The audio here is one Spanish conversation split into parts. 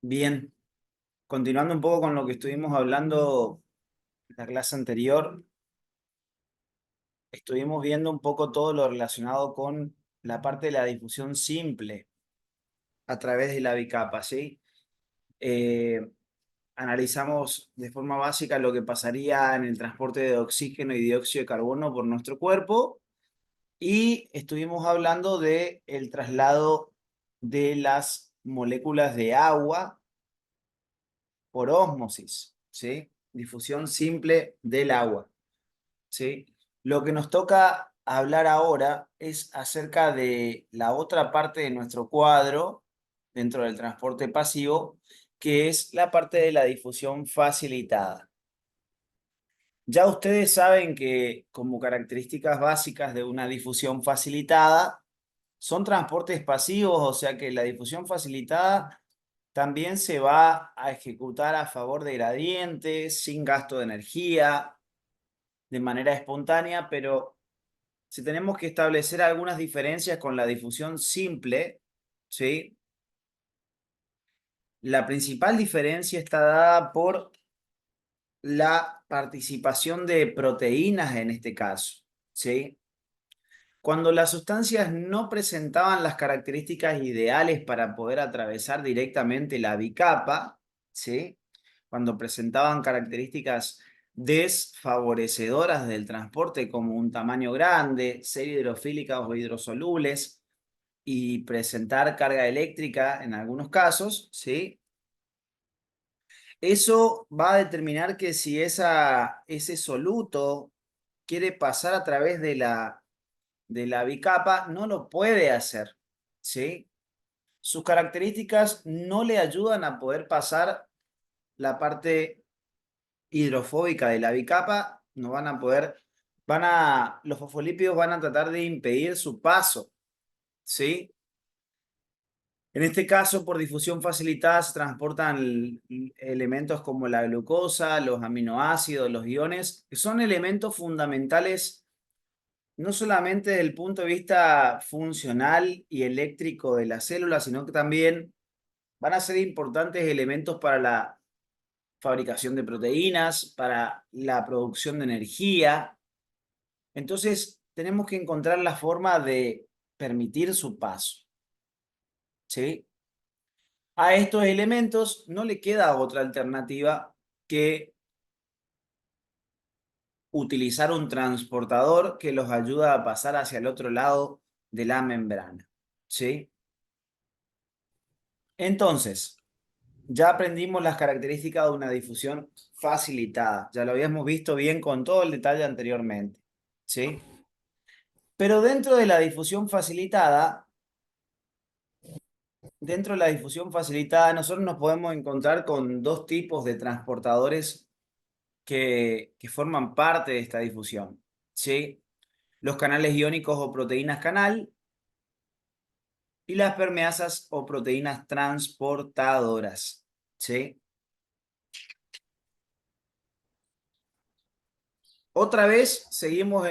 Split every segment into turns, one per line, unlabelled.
Bien, continuando un poco con lo que estuvimos hablando en la clase anterior, estuvimos viendo un poco todo lo relacionado con la parte de la difusión simple a través de la bicapa, ¿sí? Eh, Analizamos de forma básica lo que pasaría en el transporte de oxígeno y dióxido de carbono por nuestro cuerpo y estuvimos hablando de el traslado de las moléculas de agua por ósmosis, ¿sí? Difusión simple del agua, ¿sí? Lo que nos toca hablar ahora es acerca de la otra parte de nuestro cuadro dentro del transporte pasivo, que es la parte de la difusión facilitada. Ya ustedes saben que como características básicas de una difusión facilitada son transportes pasivos, o sea que la difusión facilitada también se va a ejecutar a favor de gradientes, sin gasto de energía, de manera espontánea, pero si tenemos que establecer algunas diferencias con la difusión simple, ¿sí? La principal diferencia está dada por la participación de proteínas en este caso, ¿sí? Cuando las sustancias no presentaban las características ideales para poder atravesar directamente la bicapa, ¿sí? Cuando presentaban características desfavorecedoras del transporte como un tamaño grande, ser hidrofílicas o hidrosolubles y presentar carga eléctrica en algunos casos, ¿sí? Eso va a determinar que si ese soluto quiere pasar a través de la bicapa, no lo puede hacer, ¿sí? Sus características no le ayudan a poder pasar la parte hidrofóbica de la bicapa, no van a poder, los fosfolípidos van a tratar de impedir su paso, ¿sí? En este caso, por difusión facilitada, se transportan elementos como la glucosa, los aminoácidos, los iones, que son elementos fundamentales no solamente desde el punto de vista funcional y eléctrico de la célula, sino que también van a ser importantes elementos para la fabricación de proteínas, para la producción de energía. Entonces, tenemos que encontrar la forma de permitir su paso, ¿sí? A estos elementos no le queda otra alternativa que utilizar un transportador que los ayuda a pasar hacia el otro lado de la membrana, ¿sí? Entonces, ya aprendimos las características de una difusión facilitada. Ya lo habíamos visto bien con todo el detalle anteriormente, ¿sí? Pero dentro de la difusión facilitada, nosotros nos podemos encontrar con dos tipos de transportadores que forman parte de esta difusión, ¿sí? Los canales iónicos o proteínas canal y las permeasas o proteínas transportadoras, ¿sí? Otra vez seguimos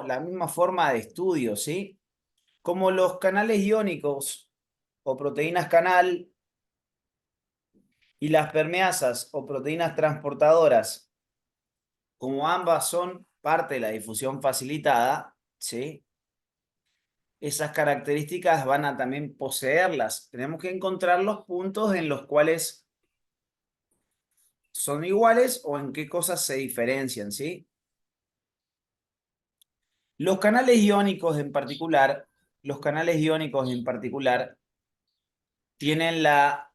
la misma forma de estudio, ¿sí? Como los canales iónicos o proteínas canal y las permeasas o proteínas transportadoras, como ambas son parte de la difusión facilitada, ¿sí? Esas características van a también poseerlas. Tenemos que encontrar los puntos en los cuales son iguales o en qué cosas se diferencian, ¿sí? Los canales iónicos en particular tienen la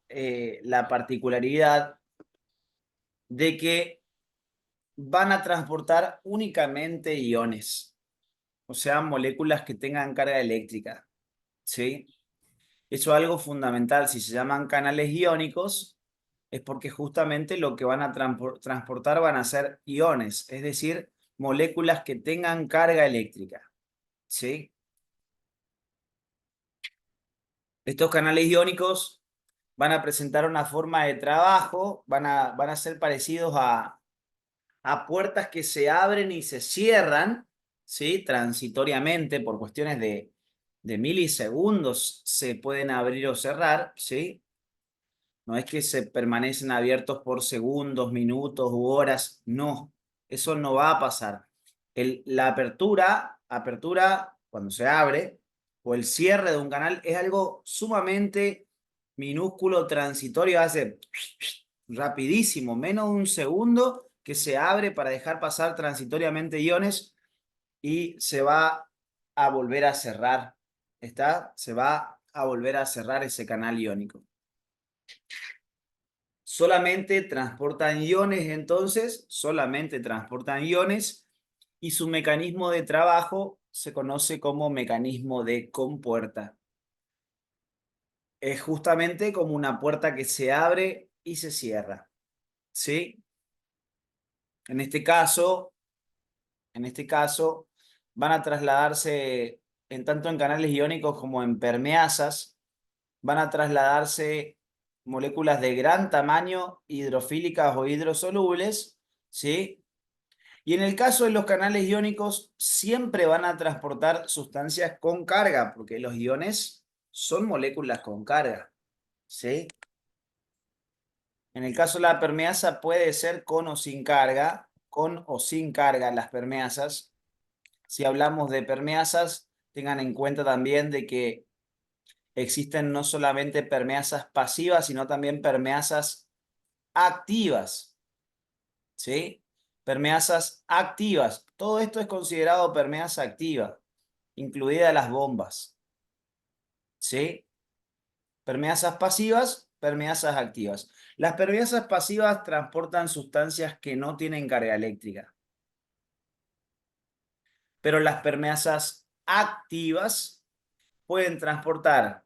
particularidad de que van a transportar únicamente iones, o sea, moléculas que tengan carga eléctrica, ¿sí? Eso es algo fundamental. Si se llaman canales iónicos, es porque justamente lo que van a transportar van a ser iones, es decir, moléculas que tengan carga eléctrica, ¿sí? Estos canales iónicos van a presentar una forma de trabajo, van a ser parecidos a puertas que se abren y se cierran, ¿sí? Transitoriamente, por cuestiones de milisegundos se pueden abrir o cerrar, ¿sí? No es que se permanecen abiertos por segundos, minutos u horas. No, eso no va a pasar. La apertura, cuando se abre, o el cierre de un canal es algo sumamente minúsculo, transitorio, hace rapidísimo, menos de un segundo que se abre para dejar pasar transitoriamente iones y se va a volver a cerrar. ¿Está? Se va a volver a cerrar ese canal iónico. Solamente transportan iones, entonces, solamente transportan iones y su mecanismo de trabajo se conoce como mecanismo de compuerta. Es justamente como una puerta que se abre y se cierra, ¿sí? En este caso, en este caso, van a trasladarse en tanto en canales iónicos como en permeasas, van a trasladarse moléculas de gran tamaño, hidrofílicas o hidrosolubles, ¿sí? Y en el caso de los canales iónicos, siempre van a transportar sustancias con carga, porque los iones son moléculas con carga, ¿sí? En el caso de la permeasa puede ser con o sin carga, con o sin carga las permeasas. Si hablamos de permeasas, tengan en cuenta también de que existen no solamente permeasas pasivas, sino también permeasas activas, ¿sí? Permeasas activas. Todo esto es considerado permeasa activa, incluidas las bombas, ¿sí? Permeasas pasivas, permeasas activas. Las permeasas pasivas transportan sustancias que no tienen carga eléctrica, pero las permeasas activas pueden transportar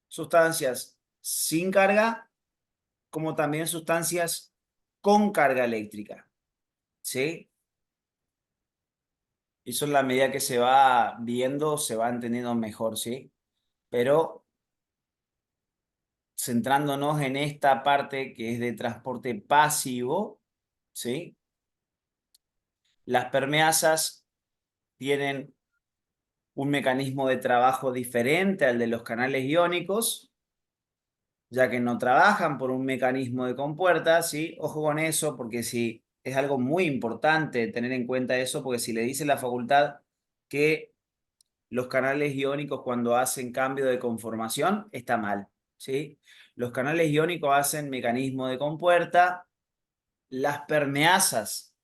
sustancias sin carga, como también sustancias con carga eléctrica, ¿sí? Eso en la medida que se va viendo, se va entendiendo mejor, ¿sí? Pero centrándonos en esta parte que es de transporte pasivo, ¿sí? Las permeasas tienen un mecanismo de trabajo diferente al de los canales iónicos, ya que no trabajan por un mecanismo de compuerta, ¿sí? Ojo con eso, porque si es algo muy importante tener en cuenta eso, porque si le dice la facultad que los canales iónicos cuando hacen cambio de conformación, está mal, ¿sí? Los canales iónicos hacen mecanismo de compuerta, las permeasas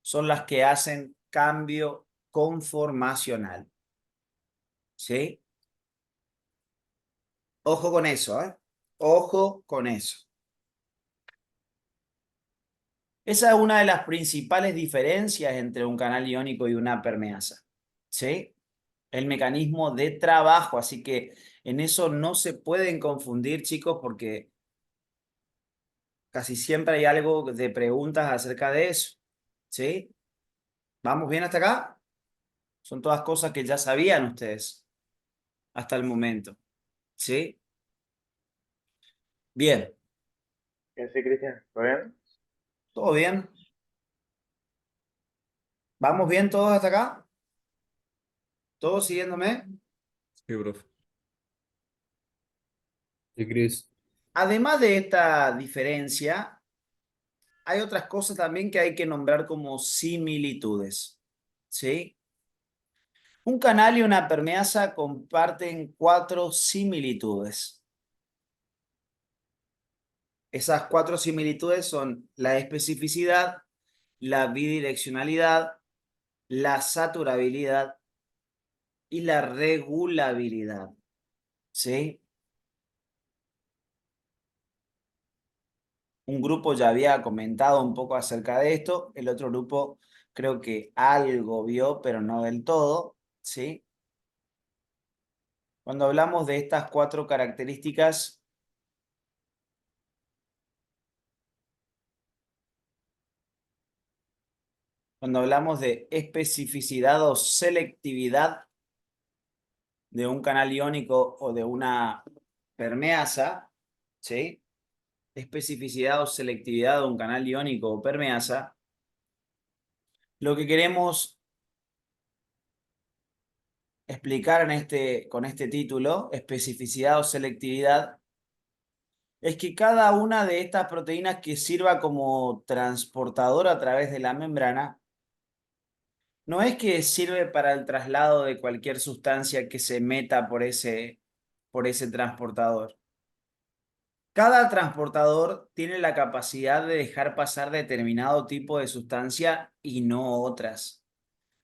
son las que hacen cambio conformacional, ¿sí? Ojo con eso, ¿eh? Ojo con eso. Esa es una de las principales diferencias entre un canal iónico y una permeasa, ¿sí? El mecanismo de trabajo, así que en eso no se pueden confundir, chicos, porque casi siempre hay algo de preguntas acerca de eso, ¿sí? ¿Vamos bien hasta acá? Son todas cosas que ya sabían ustedes hasta el momento, ¿sí? Bien,
¿Qué sí, Cristian? ¿Todo bien?
¿todo bien? ¿Vamos bien todos hasta acá? ¿Todos siguiéndome?
Sí, profe. Sí, Cris.
Además de esta diferencia, hay otras cosas también que hay que nombrar como similitudes, ¿sí? Un canal y una permeasa comparten 4 similitudes. Esas 4 similitudes son la especificidad, la bidireccionalidad, la saturabilidad y la regulabilidad, ¿sí? Un grupo ya había comentado un poco acerca de esto, el otro grupo creo que algo vio, pero no del todo, ¿sí? Cuando hablamos de estas 4 características, cuando hablamos de especificidad o selectividad de un canal iónico o de una permeasa, ¿sí? Especificidad o selectividad de un canal iónico o permeasa, lo que queremos explicar con este título, especificidad o selectividad, es que cada una de estas proteínas que sirva como transportador a través de la membrana, no es que sirve para el traslado de cualquier sustancia que se meta por ese transportador. Cada transportador tiene la capacidad de dejar pasar determinado tipo de sustancia y no otras.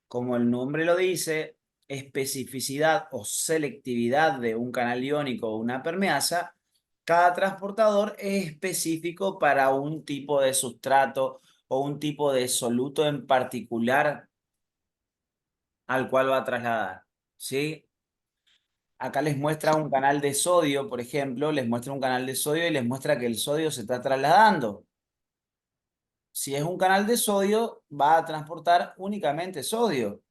Como el nombre lo dice, especificidad o selectividad de un canal iónico o una permeasa, cada transportador es específico para un tipo de sustrato o un tipo de soluto en particular al cual va a trasladar, ¿sí? Acá les muestra un canal de sodio, por ejemplo, les muestra un canal de sodio y les muestra que el sodio se está trasladando. Si es un canal de sodio, va a transportar únicamente sodio.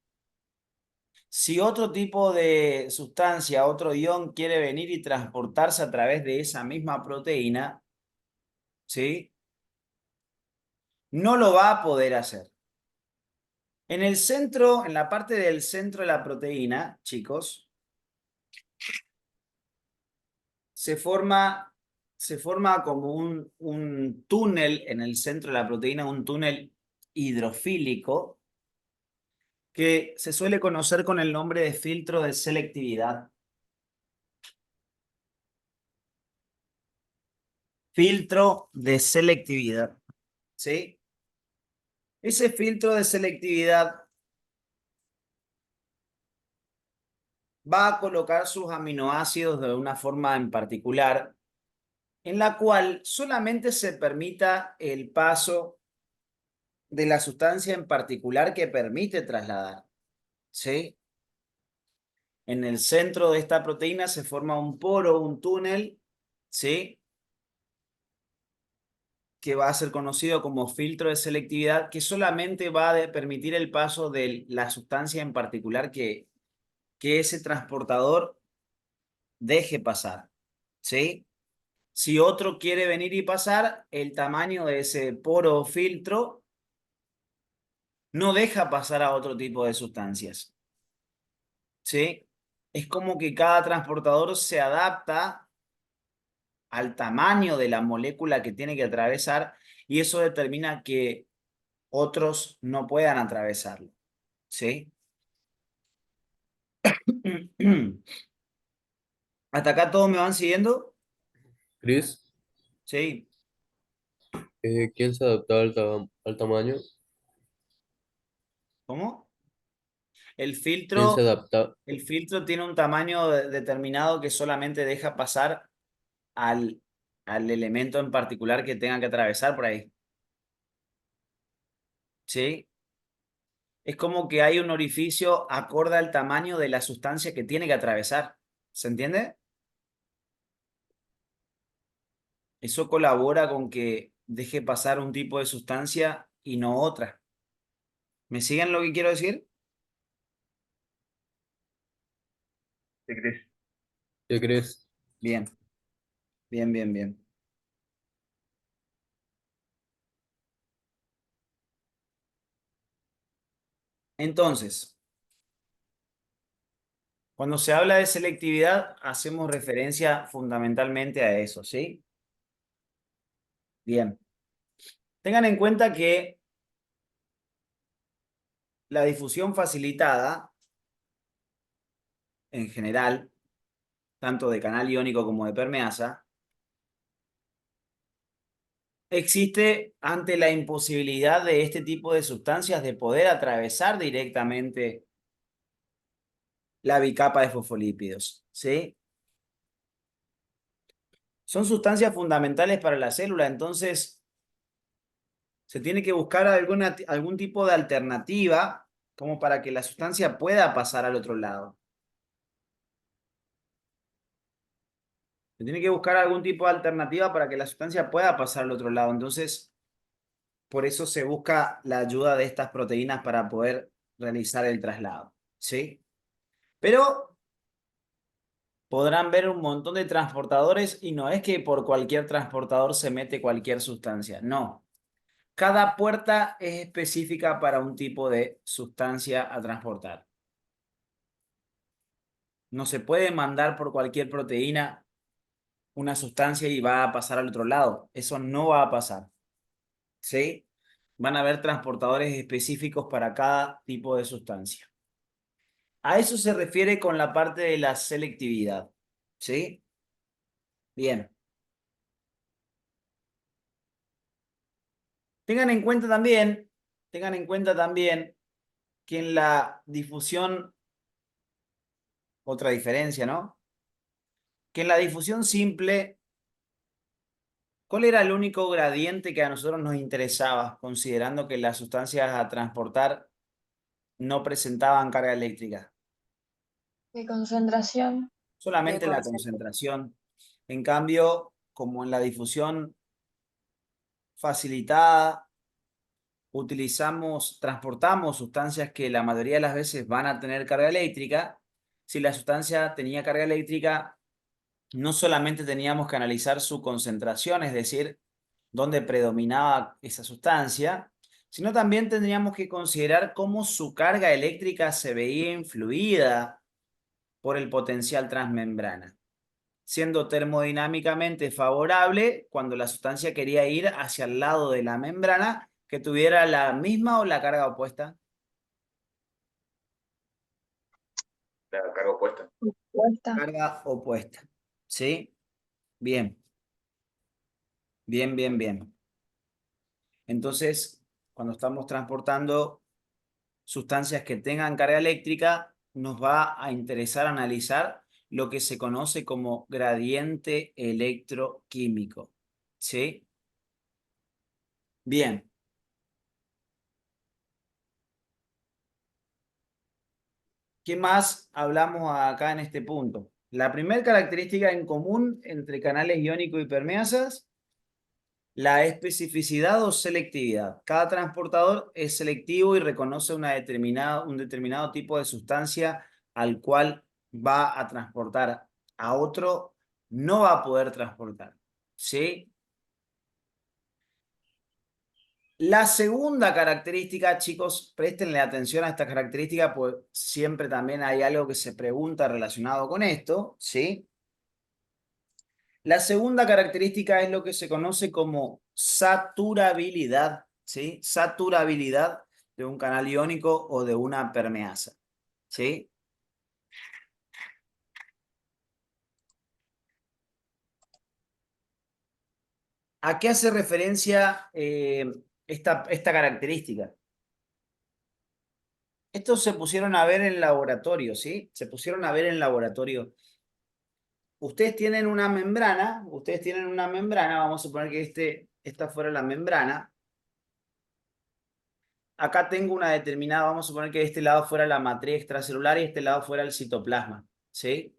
Si otro tipo de sustancia, otro ion quiere venir y transportarse a través de esa misma proteína, ¿sí? No lo va a poder hacer. En el centro, en la parte del centro de la proteína, chicos, se forma como un túnel en el centro de la proteína, un túnel hidrofílico, que se suele conocer con el nombre de filtro de selectividad. Filtro de selectividad, ¿sí? Ese filtro de selectividad va a colocar sus aminoácidos de una forma en particular, en la cual solamente se permita el paso de la sustancia en particular que permite trasladar, ¿sí? En el centro de esta proteína se forma un poro, un túnel, ¿sí? Que va a ser conocido como filtro de selectividad, que solamente va a permitir el paso de la sustancia en particular que ese transportador deje pasar, ¿sí? Si otro quiere venir y pasar, el tamaño de ese poro o filtro no deja pasar a otro tipo de sustancias, ¿sí? Es como que cada transportador se adapta al tamaño de la molécula que tiene que atravesar y eso determina que otros no puedan atravesarlo, ¿sí? ¿Hasta acá todos me van siguiendo?
Chris,
Sí.
¿quién se adaptaba al tamaño?
¿Cómo? El
¿Quién se
filtro,
adapta?
el filtro tiene un tamaño determinado que solamente deja pasar al, al elemento en particular que tenga que atravesar por ahí. ¿Sí? Es como que hay un orificio acorde al tamaño de la sustancia que tiene que atravesar. ¿Se entiende? Eso colabora con que deje pasar un tipo de sustancia y no otra. ¿Me siguen lo que quiero decir?
Sí, Cris.
¿Qué crees?
Bien, bien, bien, bien. Entonces, cuando se habla de selectividad, hacemos referencia fundamentalmente a eso, ¿sí? Bien. Tengan en cuenta que la difusión facilitada, en general, tanto de canal iónico como de permeasa, existe ante la imposibilidad de este tipo de sustancias de poder atravesar directamente la bicapa de fosfolípidos, ¿sí? Son sustancias fundamentales para la célula, entonces se tiene que buscar algún tipo de alternativa como para que la sustancia pueda pasar al otro lado. Se tiene que buscar algún tipo de alternativa para que la sustancia pueda pasar al otro lado. Entonces, por eso se busca la ayuda de estas proteínas para poder realizar el traslado, ¿sí? Pero podrán ver un montón de transportadores y no es que por cualquier transportador se mete cualquier sustancia, no. Cada puerta es específica para un tipo de sustancia a transportar. No se puede mandar por cualquier proteína una sustancia y va a pasar al otro lado. Eso no va a pasar. ¿Sí? Van a haber transportadores específicos para cada tipo de sustancia. A eso se refiere con la parte de la selectividad. ¿Sí? Bien. Tengan en cuenta también que en la difusión, otra diferencia, ¿no? Que en la difusión simple, ¿cuál era el único gradiente que a nosotros nos interesaba, considerando que las sustancias a transportar no presentaban carga eléctrica?
De concentración, de
Solamente la
concentración.
concentración. En cambio, como en la difusión facilitada, transportamos sustancias que la mayoría de las veces van a tener carga eléctrica. Si la sustancia tenía carga eléctrica, no solamente teníamos que analizar su concentración, es decir, dónde predominaba esa sustancia, sino también tendríamos que considerar cómo su carga eléctrica se veía influida por el potencial transmembrana, siendo termodinámicamente favorable cuando la sustancia quería ir hacia el lado de la membrana que tuviera la misma o la carga opuesta.
La carga opuesta.
Puesta.
Carga opuesta. ¿Sí? Bien, bien, bien, bien. Entonces, cuando estamos transportando sustancias que tengan carga eléctrica, nos va a interesar analizar lo que se conoce como gradiente electroquímico. ¿Sí? Bien. ¿Qué más hablamos acá en este punto? La primera característica en común entre canales iónicos y permeasas, la especificidad o selectividad. Cada transportador es selectivo y reconoce un determinado tipo de sustancia al cual va a transportar. A otro no va a poder transportar. ¿Sí? La segunda característica, chicos, préstenle atención a esta característica, pues siempre también hay algo que se pregunta relacionado con esto, ¿sí? La segunda característica es lo que se conoce como saturabilidad, ¿sí? Saturabilidad de un canal iónico o de una permeasa, ¿sí? ¿A qué hace referencia esta característica? Estos se pusieron a ver en laboratorio, ¿sí? Se pusieron a ver en laboratorio. Ustedes tienen una membrana, vamos a suponer que esta fuera la membrana. Acá tengo una determinada, vamos a suponer que de este lado fuera la matriz extracelular y este lado fuera el citoplasma, ¿sí?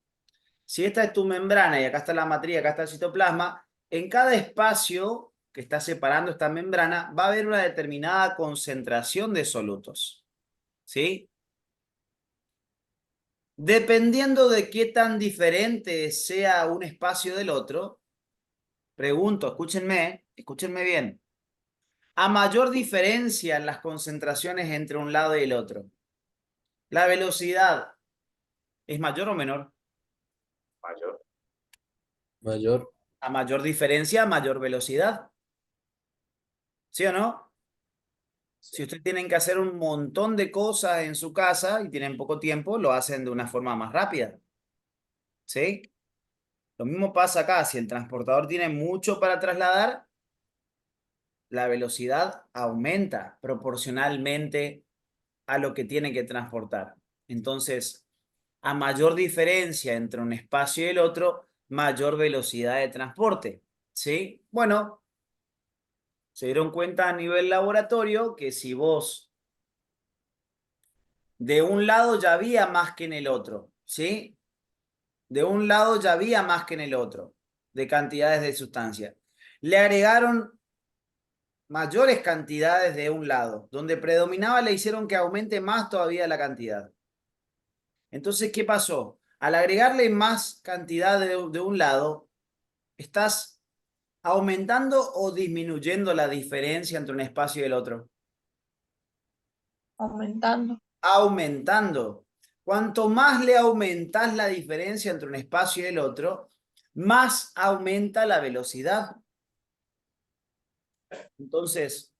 Si esta es tu membrana y acá está la matriz, acá está el citoplasma, en cada espacio que está separando esta membrana va a haber una determinada concentración de solutos, ¿sí? Dependiendo de qué tan diferente sea un espacio del otro, pregunto, escúchenme bien. A mayor diferencia en las concentraciones entre un lado y el otro, ¿la velocidad es mayor o menor?
Mayor.
Mayor.
A mayor diferencia, mayor velocidad. ¿Sí o no?
Sí.
Si ustedes tienen que hacer un montón de cosas en su casa y tienen poco tiempo, lo hacen de una forma más rápida. ¿Sí? Lo mismo pasa acá. Si el transportador tiene mucho para trasladar, la velocidad aumenta proporcionalmente a lo que tiene que transportar. Entonces, a mayor diferencia entre un espacio y el otro, mayor velocidad de transporte. ¿Sí? Bueno, se dieron cuenta a nivel laboratorio que si vos de un lado ya había más que en el otro, ¿sí? De un lado ya había más que en el otro, de cantidades de sustancia. Le agregaron mayores cantidades de un lado. Donde predominaba le hicieron que aumente más todavía la cantidad. Entonces, ¿qué pasó? Al agregarle más cantidad de un lado, estás aumentando o disminuyendo la diferencia entre un espacio y el otro.
Aumentando.
Aumentando. Cuanto más le aumentas la diferencia entre un espacio y el otro, más aumenta la velocidad. Entonces,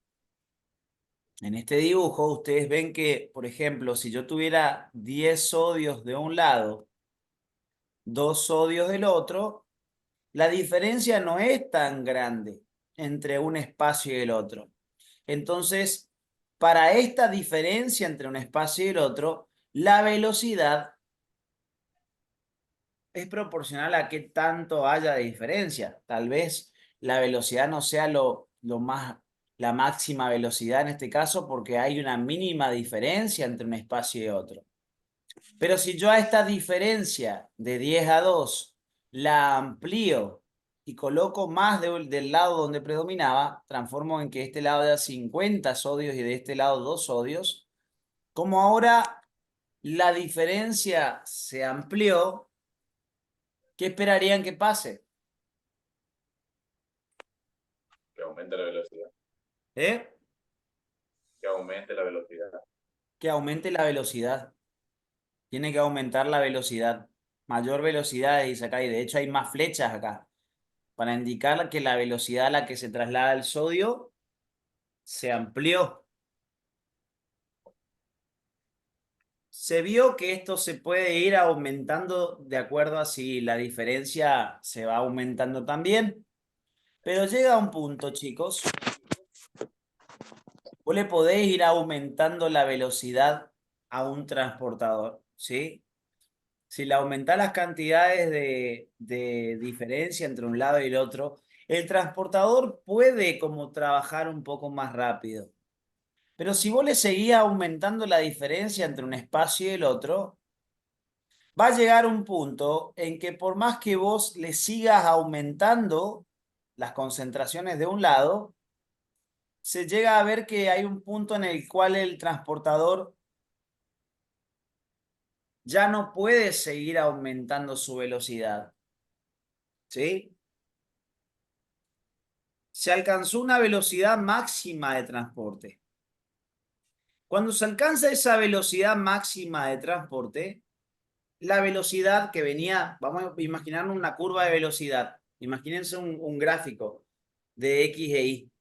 en este dibujo ustedes ven que, por ejemplo, si yo tuviera 10 sodios de un lado, 2 sodios del otro, la diferencia no es tan grande entre un espacio y el otro. Entonces, para esta diferencia entre un espacio y el otro, la velocidad es proporcional a qué tanto haya de diferencia. Tal vez la velocidad no sea la máxima velocidad en este caso porque hay una mínima diferencia entre un espacio y otro. Pero si yo a esta diferencia de 10 a 2 la amplío y coloco más del lado donde predominaba, transformo en que este lado da 50 sodios y de este lado 2 sodios, como ahora la diferencia se amplió, ¿qué esperarían que pase?
Que aumente la velocidad.
¿Eh?
Que aumente la velocidad.
Que aumente la velocidad. Tiene que aumentar la velocidad. Mayor velocidad, dice acá, y de hecho hay más flechas acá, para indicar que la velocidad a la que se traslada el sodio se amplió. Se vio que esto se puede ir aumentando de acuerdo a si la diferencia se va aumentando también. Pero llega un punto, chicos, vos le podéis ir aumentando la velocidad a un transportador, ¿sí? Si le aumentás las cantidades de diferencia entre un lado y el otro, el transportador puede como trabajar un poco más rápido. Pero si vos le seguís aumentando la diferencia entre un espacio y el otro, va a llegar un punto en que por más que vos le sigas aumentando las concentraciones de un lado, se llega a ver que hay un punto en el cual el transportador ya no puede seguir aumentando su velocidad. ¿Sí? Se alcanzó una velocidad máxima de transporte. Cuando se alcanza esa velocidad máxima de transporte, la velocidad que venía, vamos a imaginarnos una curva de velocidad. Imagínense un gráfico de X e Y.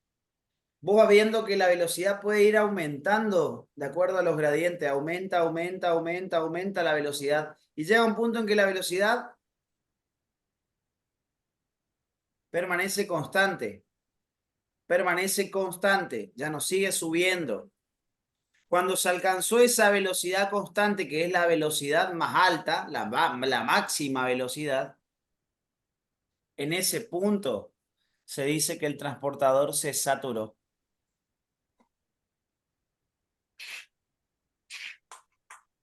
Vos vas viendo que la velocidad puede ir aumentando de acuerdo a los gradientes. Aumenta, aumenta, aumenta, aumenta la velocidad. Y llega un punto en que la velocidad permanece constante. Permanece constante. Ya no sigue subiendo. Cuando se alcanzó esa velocidad constante, que es la velocidad más alta, la máxima velocidad, en ese punto se dice que el transportador se saturó.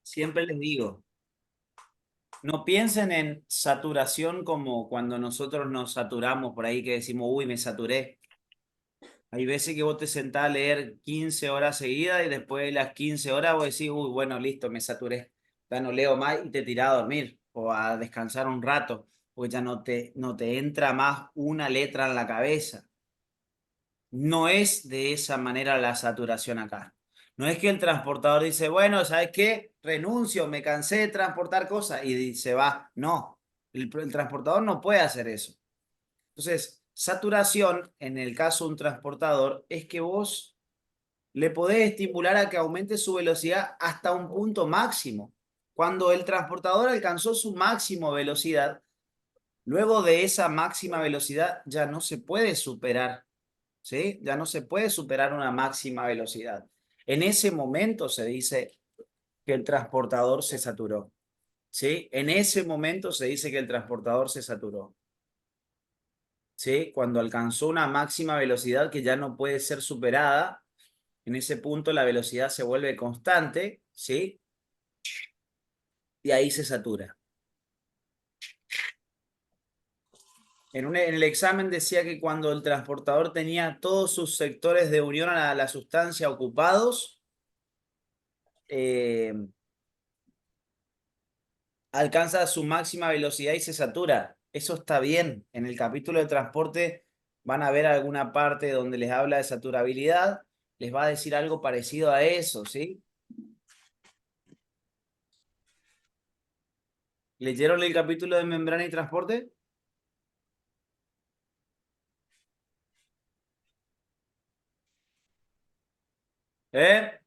Siempre les digo, no piensen en saturación como cuando nosotros nos saturamos por ahí que decimos, uy, me saturé. Hay veces que vos te sentás a leer 15 horas seguidas y después de las 15 horas vos decís, uy, bueno, listo, me saturé. Ya no leo más y te tirás a dormir o a descansar un rato, porque ya no te entra más una letra en la cabeza. No es de esa manera la saturación acá. No es que el transportador dice, bueno, ¿sabes qué? Renuncio, me cansé de transportar cosas y se va. No, el transportador no puede hacer eso. Entonces, saturación, en el caso de un transportador, es que vos le podés estimular a que aumente su velocidad hasta un punto máximo. Cuando el transportador alcanzó su máximo velocidad, luego de esa máxima velocidad ya no se puede superar, ¿sí? Ya no se puede superar una máxima velocidad. En ese momento se dice que el transportador se saturó, ¿sí? En ese momento se dice que el transportador se saturó. ¿Sí? Cuando alcanzó una máxima velocidad que ya no puede ser superada, en ese punto la velocidad se vuelve constante, ¿sí? Y ahí se satura. En el examen decía que cuando el transportador tenía todos sus sectores de unión a la sustancia ocupados, alcanza su máxima velocidad y se satura. Eso está bien. En el capítulo de transporte van a ver alguna parte donde les habla de saturabilidad, les va a decir algo parecido a eso, ¿sí? ¿Leyeron el capítulo de membrana y transporte? ¿Eh?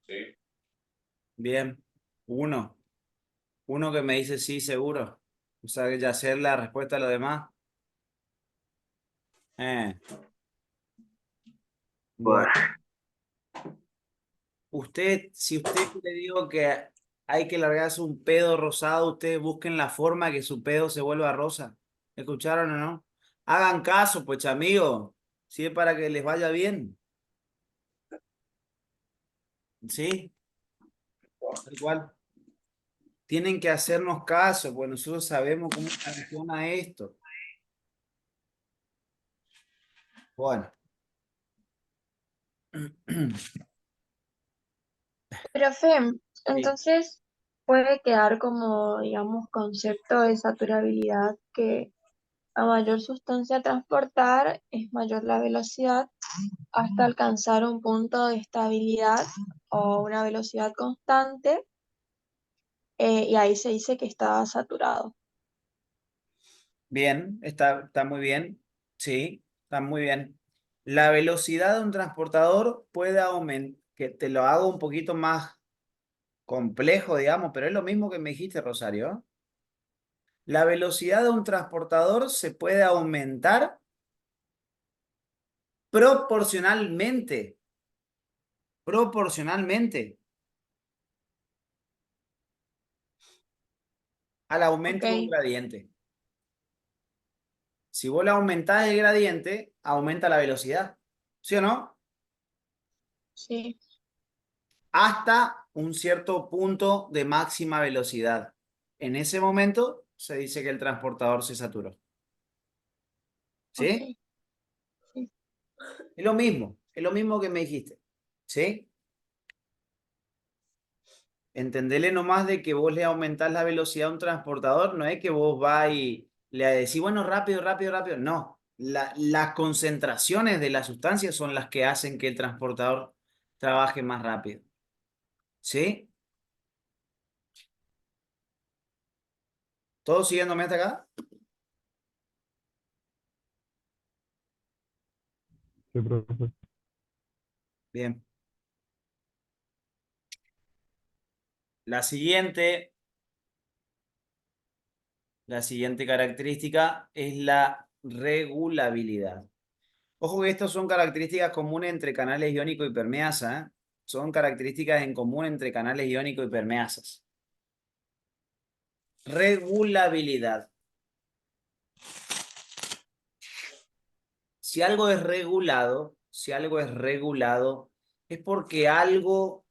Sí.
Bien. Uno. Uno que me dice sí, seguro. O sea, que ya sé la respuesta a lo demás. Eh. Bueno. Usted, si usted le digo que hay que largarse un pedo rosado, ustedes busquen la forma que su pedo se vuelva rosa. ¿Escucharon o no? Hagan caso, pues, amigos. Si es para que les vaya bien. ¿Sí? Tal cual. Tienen que hacernos caso, pues nosotros sabemos cómo funciona esto. Bueno.
Profe,
Sí.
entonces puede quedar como, digamos, concepto de saturabilidad que a mayor sustancia a transportar es mayor la velocidad hasta alcanzar un punto de estabilidad o una velocidad constante, y ahí se dice que está saturado.
Bien, está muy bien. Sí, está muy bien. La velocidad de un transportador puede aumentar, que te lo hago un poquito más complejo, digamos, pero es lo mismo que me dijiste, Rosario. La velocidad de un transportador se puede aumentar proporcionalmente. Proporcionalmente al
Ok,
aumento de un gradiente. Si vos le aumentás el gradiente, aumenta la velocidad. ¿Sí o no?
sí,
Hasta un cierto punto de máxima velocidad. En ese momento se dice que el transportador se saturó.
ok,
¿Sí?
sí,
Es lo mismo que me dijiste. ¿Sí? Entendele nomás de que vos le aumentás la velocidad a un transportador, no es que vos vas y le decís, bueno, rápido, rápido, rápido. No, las concentraciones de las sustancias son las que hacen que el transportador trabaje más rápido. ¿Sí? ¿Todos siguiéndome hasta acá?
Sí, profe.
Bien. La siguiente característica es la regulabilidad. Ojo que estas son características comunes entre canales iónico y permeasa, ¿eh? Son características en común entre canales iónico y permeasas. Regulabilidad. Si algo es regulado, es porque algo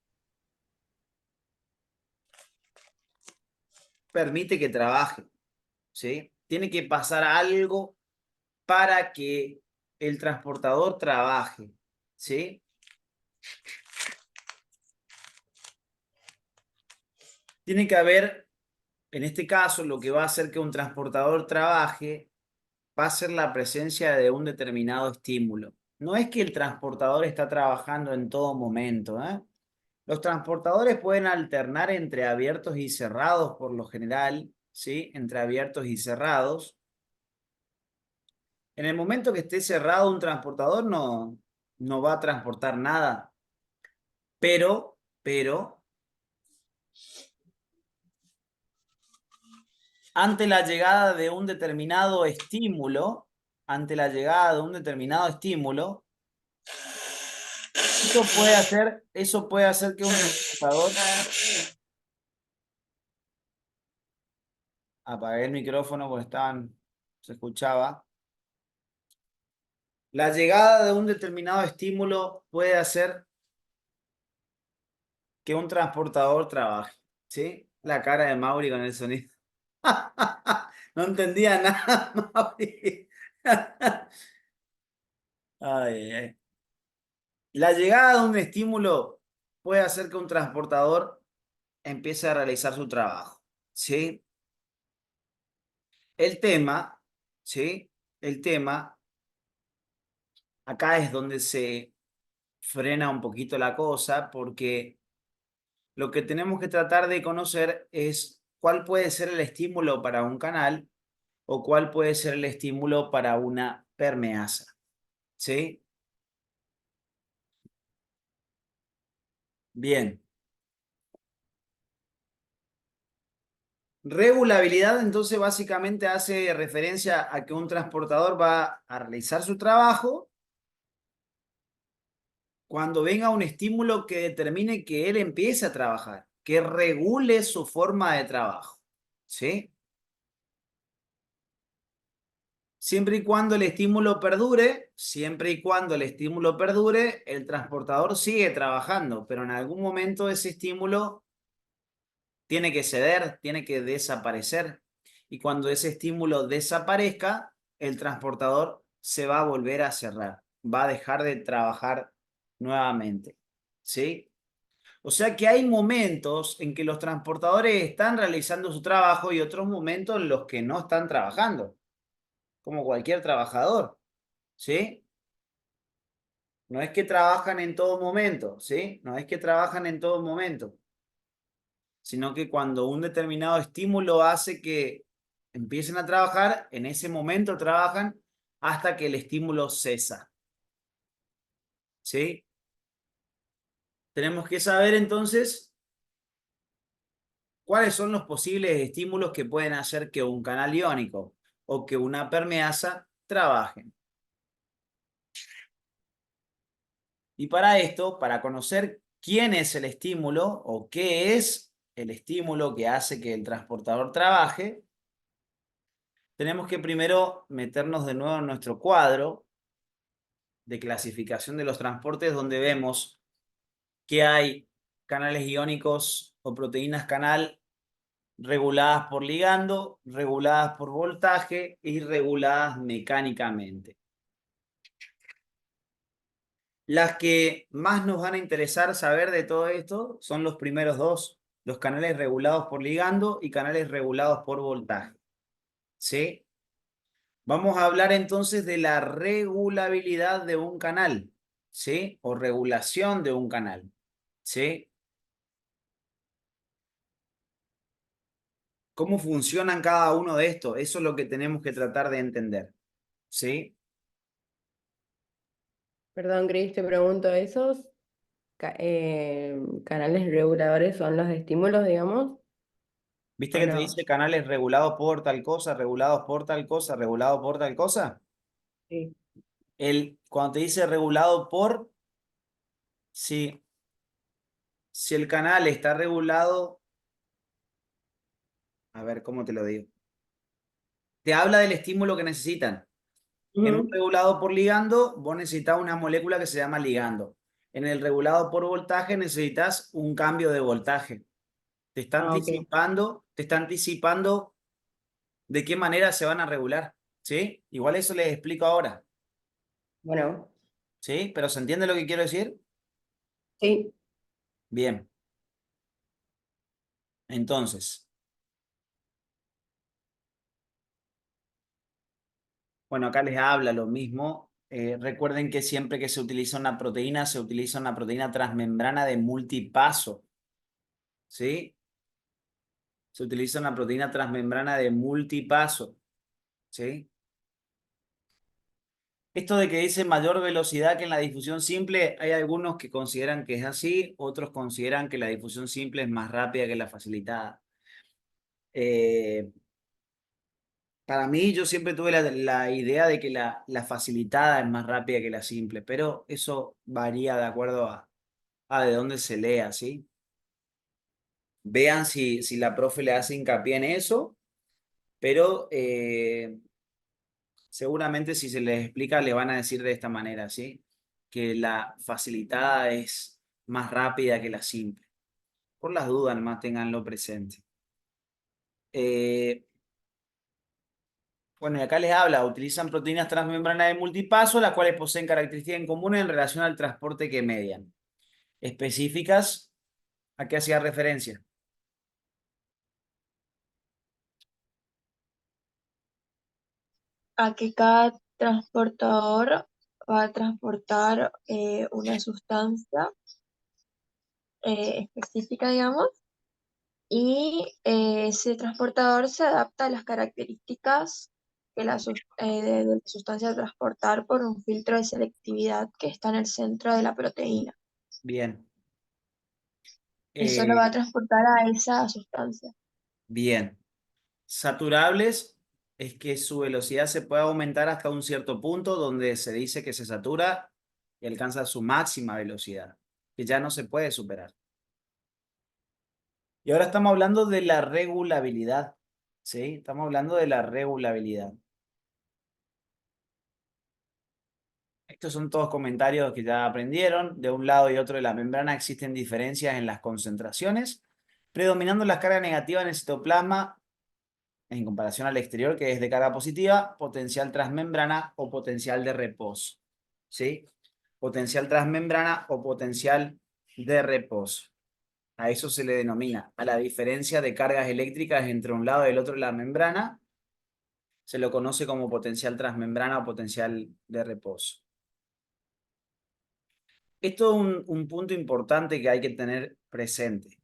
permite que trabaje, ¿sí? Tiene que pasar algo para que el transportador trabaje, ¿sí? Tiene que haber, en este caso, lo que va a hacer que un transportador trabaje va a ser la presencia de un determinado estímulo. No es que el transportador está trabajando en todo momento, ¿eh? Los transportadores pueden alternar entre abiertos y cerrados por lo general, ¿sí? Entre abiertos y cerrados. En el momento que esté cerrado un transportador no va a transportar nada, pero ante la llegada de un determinado estímulo, eso puede hacer que un transportador... Apagué el micrófono porque se escuchaba. La llegada de un determinado estímulo puede hacer que un transportador trabaje, ¿sí? La cara de Mauri con el sonido. No entendía nada, Mauri. Ay, ay. La llegada de un estímulo puede hacer que un transportador empiece a realizar su trabajo, ¿sí? El tema, ¿sí? El tema, acá es donde se frena un poquito la cosa, porque lo que tenemos que tratar de conocer es cuál puede ser el estímulo para un canal o cuál puede ser el estímulo para una permeasa, ¿sí? Bien. Regulabilidad, entonces, básicamente hace referencia a que un transportador va a realizar su trabajo cuando venga un estímulo que determine que él empiece a trabajar, que regule su forma de trabajo. ¿Sí? Siempre y cuando el estímulo perdure, siempre y cuando el estímulo perdure, el transportador sigue trabajando, pero en algún momento ese estímulo tiene que ceder, tiene que desaparecer. Y cuando ese estímulo desaparezca, el transportador se va a volver a cerrar, va a dejar de trabajar nuevamente. ¿Sí? O sea que hay momentos en que los transportadores están realizando su trabajo y otros momentos en los que no están trabajando, como cualquier trabajador. ¿Sí? No es que trabajan en todo momento, ¿sí? No es que trabajan en todo momento, sino que cuando un determinado estímulo hace que empiecen a trabajar, en ese momento trabajan hasta que el estímulo cesa, ¿sí? Tenemos que saber entonces cuáles son los posibles estímulos que pueden hacer que un canal iónico o que una permeasa trabajen. Y para esto, para conocer quién es el estímulo o qué es el estímulo que hace que el transportador trabaje, tenemos que primero meternos de nuevo en nuestro cuadro de clasificación de los transportes, donde vemos que hay canales iónicos o proteínas canal reguladas por ligando, reguladas por voltaje y reguladas mecánicamente. Las que más nos van a interesar saber de todo esto son los primeros dos, los canales regulados por ligando y canales regulados por voltaje. ¿Sí? Vamos a hablar entonces de la regulabilidad de un canal, ¿sí? O regulación de un canal, ¿sí? ¿Cómo funcionan cada uno de estos? Eso es lo que tenemos que tratar de entender, ¿sí?
Perdón, Cris, te pregunto, ¿esos canales reguladores son los estímulos, digamos,
¿Viste
o
que te
no?
dice canales regulados por tal cosa, regulados por tal cosa, regulados por tal cosa?
Sí.
Cuando te dice regulado por, si el canal está regulado, a ver, ¿cómo te lo digo? Te habla del estímulo que necesitan. En un
Ujú.
regulado por ligando, vos necesitas una molécula que se llama ligando. En el regulado por voltaje necesitas un cambio de voltaje.
Ah, ok.
Te está anticipando de qué manera se van a regular. ¿Sí? Igual eso les explico ahora.
Bueno,
¿Sí? ¿Pero se entiende lo que quiero decir?
sí.
Bien. Entonces, bueno, acá les habla lo mismo. Recuerden que siempre que se utiliza una proteína, se utiliza una proteína transmembrana de multipaso. ¿Sí? Se utiliza una proteína transmembrana de multipaso. ¿Sí? Esto de que dice mayor velocidad que en la difusión simple, hay algunos que consideran que es así, otros consideran que la difusión simple es más rápida que la facilitada. Eh, para mí, yo siempre tuve la idea de que la facilitada es más rápida que la simple, pero eso varía de acuerdo a de dónde se lea, ¿sí? Vean si la profe le hace hincapié en eso, pero seguramente si se les explica le van a decir de esta manera, ¿sí? Que la facilitada es más rápida que la simple. Por las dudas, nomás tenganlo presente. Eh, bueno, y acá les habla, utilizan proteínas transmembranas de multipaso, las cuales poseen características en común en relación al transporte que median. Específicas, ¿a qué hacía referencia?
A que cada transportador va a transportar una sustancia específica, digamos, y ese transportador se adapta a las características de la sustancia a transportar por un filtro de selectividad que está en el centro de la proteína.
Bien.
Eso lo va a transportar a esa sustancia.
Bien. Saturables es que su velocidad se puede aumentar hasta un cierto punto donde se dice que se satura y alcanza su máxima velocidad, que ya no se puede superar. Y ahora estamos hablando de la regulabilidad, ¿sí? Estamos hablando de la regulabilidad. Estos son todos comentarios que ya aprendieron. De un lado y otro de la membrana existen diferencias en las concentraciones, predominando las cargas negativas en el citoplasma en comparación al exterior, que es de carga positiva, potencial transmembrana o potencial de reposo. ¿Sí? Potencial transmembrana o potencial de reposo. A eso se le denomina, a la diferencia de cargas eléctricas entre un lado y el otro de la membrana, se lo conoce como potencial transmembrana o potencial de reposo. Esto es un punto importante que hay que tener presente.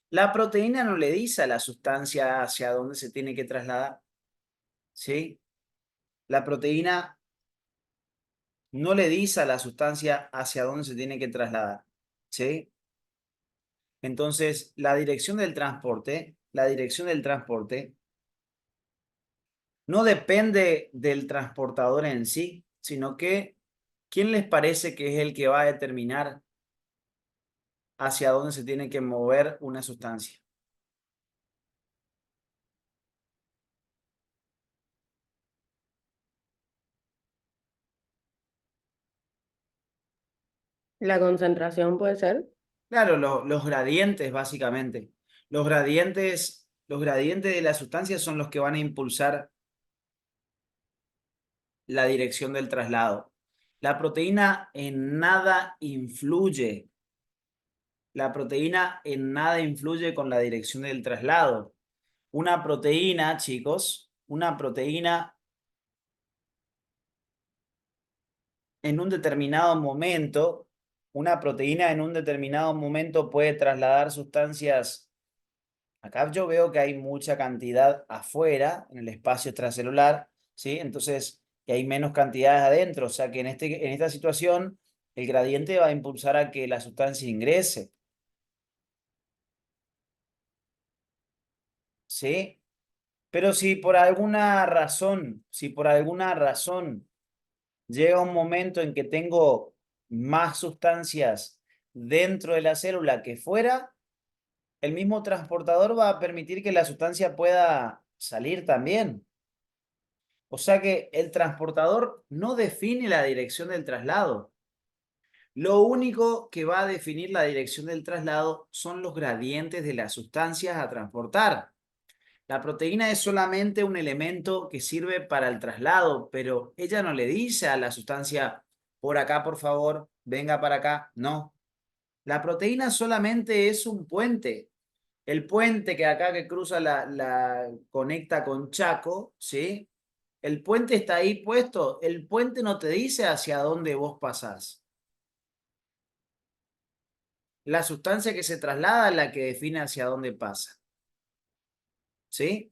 La proteína no le dice a la sustancia hacia dónde se tiene que trasladar. ¿Sí? La proteína no le dice a la sustancia hacia dónde se tiene que trasladar. ¿Sí? Entonces, la dirección del transporte no depende del transportador en sí, sino que ¿quién les parece que es el que va a determinar hacia dónde se tiene que mover una sustancia?
La concentración puede ser.
Claro, los gradientes, básicamente. Los gradientes de la sustancia son los que van a impulsar la dirección del traslado. La proteína en nada influye. La proteína en nada influye con la dirección del traslado. Una proteína, chicos, una proteína en un determinado momento, una proteína en un determinado momento puede trasladar sustancias. Acá yo veo que hay mucha cantidad afuera, en el espacio extracelular, ¿sí? Entonces, que hay menos cantidades adentro. O sea que en esta situación, el gradiente va a impulsar a que la sustancia ingrese, ¿sí? Pero si por alguna razón llega un momento en que tengo más sustancias dentro de la célula que fuera, el mismo transportador va a permitir que la sustancia pueda salir también. O sea que el transportador no define la dirección del traslado. Lo único que va a definir la dirección del traslado son los gradientes de las sustancias a transportar. La proteína es solamente un elemento que sirve para el traslado, pero ella no le dice a la sustancia, por acá, por favor, venga para acá. No. La proteína solamente es un puente. El puente que acá que cruza la conecta con Chaco, ¿sí? El puente está ahí puesto. El puente no te dice hacia dónde vos pasás. La sustancia que se traslada es la que define hacia dónde pasa. ¿Sí?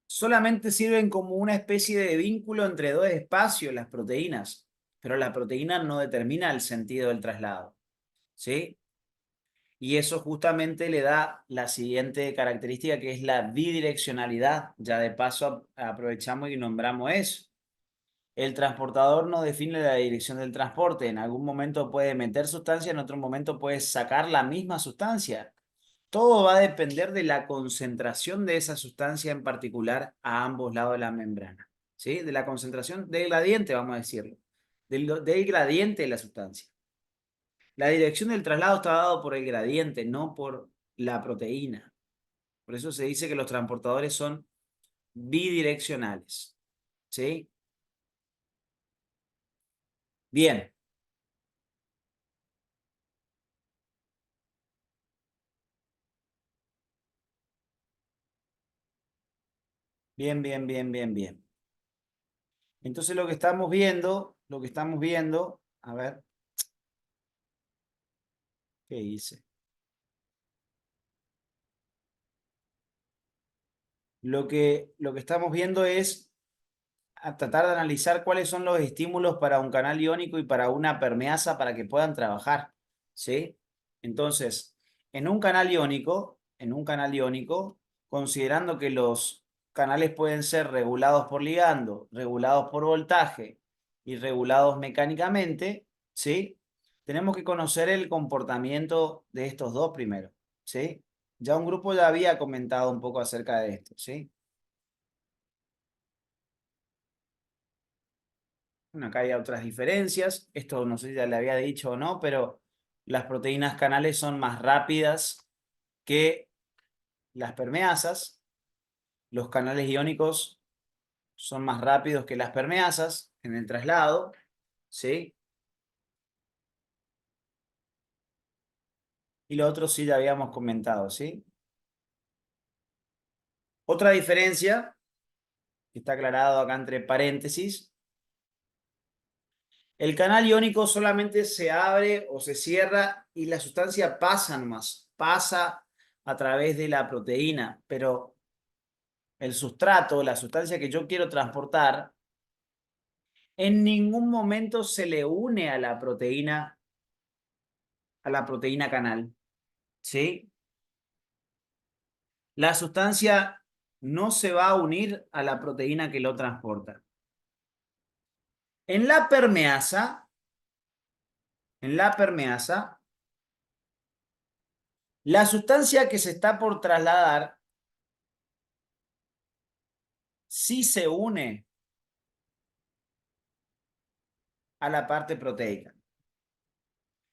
Solamente sirven como una especie de vínculo entre dos espacios las proteínas, pero la proteína no determina el sentido del traslado. ¿Sí? Y eso justamente le da la siguiente característica que es la bidireccionalidad. Ya de paso aprovechamos y nombramos eso. El transportador no define la dirección del transporte. En algún momento puede meter sustancia, en otro momento puede sacar la misma sustancia. Todo va a depender de la concentración de esa sustancia en particular a ambos lados de la membrana. ¿Sí? De la concentración del gradiente, vamos a decirlo. Del gradiente de la sustancia. La dirección del traslado está dado por el gradiente, no por la proteína. Por eso se dice que los transportadores son bidireccionales. ¿Sí? Bien. Bien, bien, bien, bien, bien. Entonces lo que estamos viendo, a ver, ¿qué hice? Lo que estamos viendo es a tratar de analizar cuáles son los estímulos para un canal iónico y para una permeasa para que puedan trabajar, ¿sí? Entonces, en un canal iónico, considerando que los canales pueden ser regulados por ligando, regulados por voltaje y regulados mecánicamente, ¿sí? Tenemos que conocer el comportamiento de estos dos primero, ¿sí? Ya un grupo ya había comentado un poco acerca de esto, ¿sí? Bueno, acá hay otras diferencias. Esto no sé si ya le había dicho o no, pero las proteínas canales son más rápidas que las permeasas. Los canales iónicos son más rápidos que las permeasas en el traslado, ¿sí? Y lo otro sí ya habíamos comentado, ¿sí? Otra diferencia, que está aclarado acá entre paréntesis, el canal iónico solamente se abre o se cierra y la sustancia pasa nomás, pasa a través de la proteína, pero el sustrato, la sustancia que yo quiero transportar, en ningún momento se le une a la proteína canal, ¿sí? La sustancia no se va a unir a la proteína que lo transporta. En la permeasa, la sustancia que se está por trasladar sí se une a la parte proteica.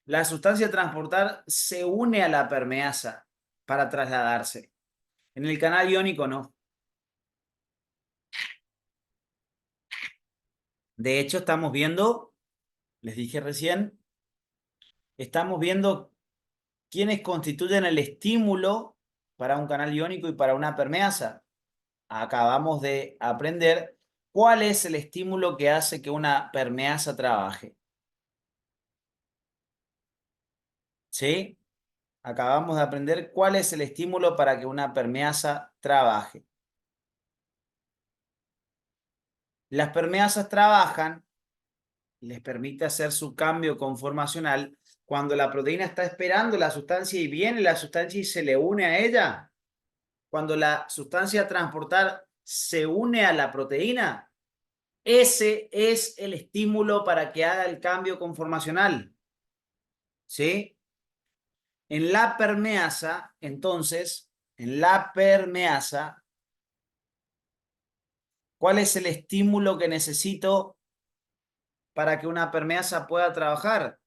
La sustancia a transportar se une a la permeasa para trasladarse. En el canal iónico no. De hecho, estamos viendo, les dije recién, estamos viendo quiénes constituyen el estímulo para un canal iónico y para una permeasa. Acabamos de aprender cuál es el estímulo que hace que una permeasa trabaje. ¿Sí? Acabamos de aprender cuál es el estímulo para que una permeasa trabaje. Las permeasas trabajan, les permite hacer su cambio conformacional cuando la proteína está esperando la sustancia y viene la sustancia y se le une a ella. Cuando la sustancia a transportar se une a la proteína, ese es el estímulo para que haga el cambio conformacional. ¿Sí? En la permeasa, entonces, en la permeasa, ¿cuál es el estímulo que necesito para que una permeasa pueda trabajar?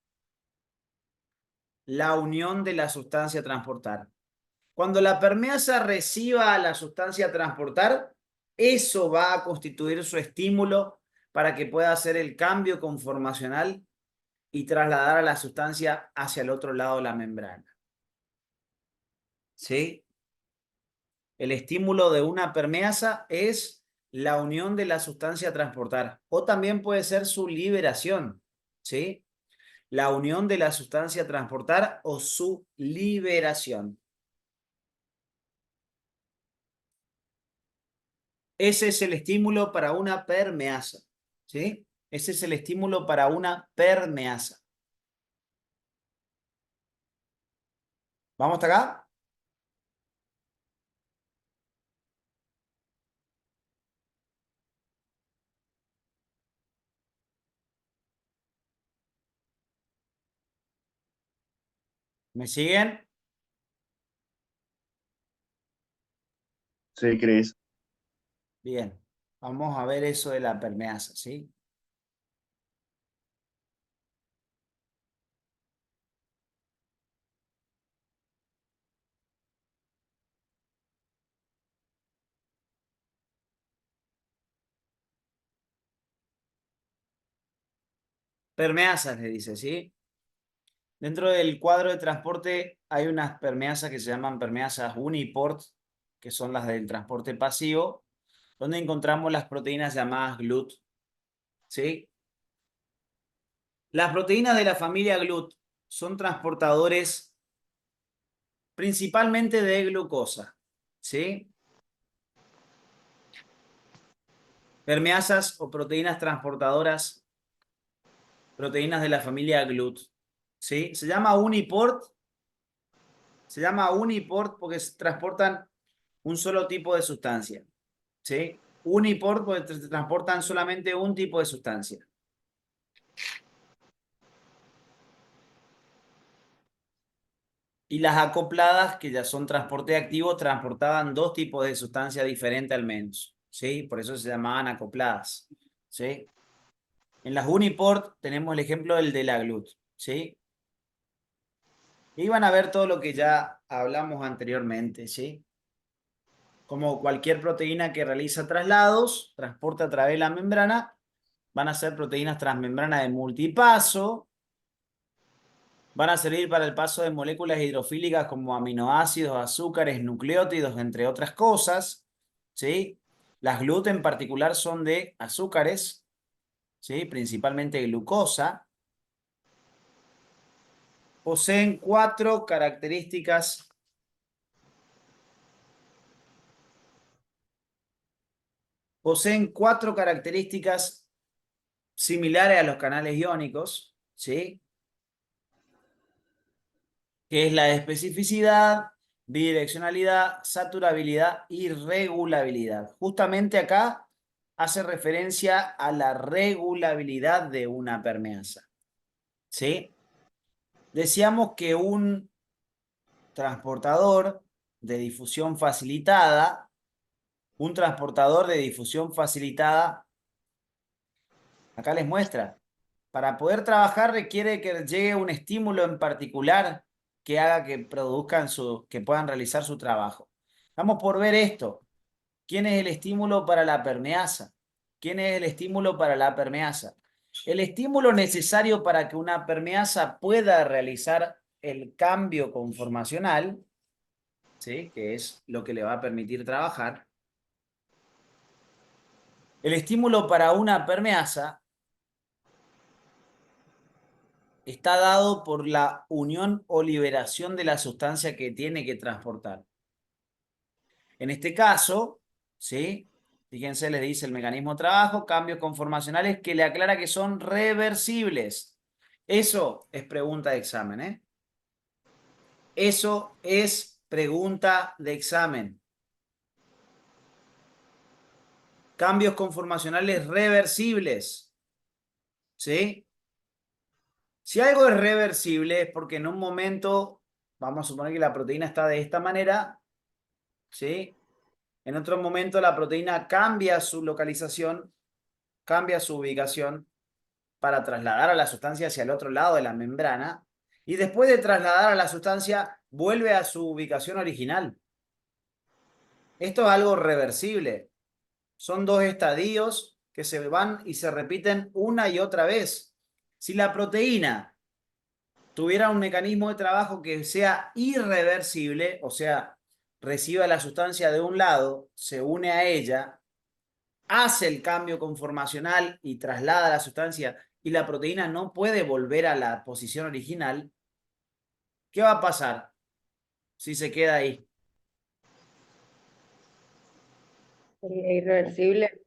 La unión de la sustancia a transportar. Cuando la permeasa reciba a la sustancia a transportar, eso va a constituir su estímulo para que pueda hacer el cambio conformacional y trasladar a la sustancia hacia el otro lado de la membrana. ¿Sí? El estímulo de una permeasa es la unión de la sustancia a transportar, o también puede ser su liberación, ¿sí? La unión de la sustancia a transportar o su liberación. Ese es el estímulo para una permeasa, ¿sí? Ese es el estímulo para una permeasa. ¿Vamos hasta acá? ¿Me siguen?
Sí, Cris.
Bien. Vamos a ver eso de la permeasa, ¿sí? Permeasas, le dice, ¿sí? Dentro del cuadro de transporte hay unas permeasas que se llaman permeasas uniport, que son las del transporte pasivo, donde encontramos las proteínas llamadas GLUT, ¿sí? Las proteínas de la familia GLUT son transportadores principalmente de glucosa, ¿sí? Permeasas o proteínas transportadoras, proteínas de la familia GLUT. ¿Sí? Se llama Uniport. Se llama Uniport porque transportan un solo tipo de sustancia. ¿Sí? Uniport porque transportan solamente un tipo de sustancia. Y las acopladas, que ya son transporte activo, transportaban dos tipos de sustancia diferentes al menos. ¿Sí? Por eso se llamaban acopladas. ¿Sí? En las Uniport tenemos el ejemplo del de la GLUT. ¿Sí? Y van a ver todo lo que ya hablamos anteriormente. ¿Sí? Como cualquier proteína que realiza traslados, transporta a través de la membrana, van a ser proteínas transmembrana de multipaso, van a servir para el paso de moléculas hidrofílicas como aminoácidos, azúcares, nucleótidos, entre otras cosas, ¿sí? Las GLUT en particular son de azúcares, ¿sí? Principalmente glucosa. Poseen cuatro características similares a los canales iónicos, ¿sí? Que es la especificidad, bidireccionalidad, saturabilidad y regulabilidad. Justamente acá hace referencia a la regulabilidad de una permeasa. ¿Sí? Decíamos que un transportador de difusión facilitada, acá les muestra, para poder trabajar requiere que llegue un estímulo en particular que haga que que puedan realizar su trabajo. Vamos por ver esto. ¿Quién es el estímulo para la permeasa? ¿Quién es el estímulo para la permeasa? El estímulo necesario para que una permeasa pueda realizar el cambio conformacional, ¿sí? Que es lo que le va a permitir trabajar. El estímulo para una permeasa está dado por la unión o liberación de la sustancia que tiene que transportar. En este caso, ¿sí? Fíjense, les dice el mecanismo de trabajo, cambios conformacionales que le aclara que son reversibles. Eso es pregunta de examen, ¿eh? Eso es pregunta de examen. Cambios conformacionales reversibles, ¿sí? Si algo es reversible es porque en un momento, vamos a suponer que la proteína está de esta manera, ¿sí? En otro momento la proteína cambia su localización, cambia su ubicación para trasladar a la sustancia hacia el otro lado de la membrana y después de trasladar a la sustancia vuelve a su ubicación original. Esto es algo reversible. Son dos estadios que se van y se repiten una y otra vez. Si la proteína tuviera un mecanismo de trabajo que sea irreversible, o sea, recibe la sustancia de un lado, se une a ella, hace el cambio conformacional y traslada la sustancia y la proteína no puede volver a la posición original, ¿qué va a pasar si se queda ahí?
Sería irreversible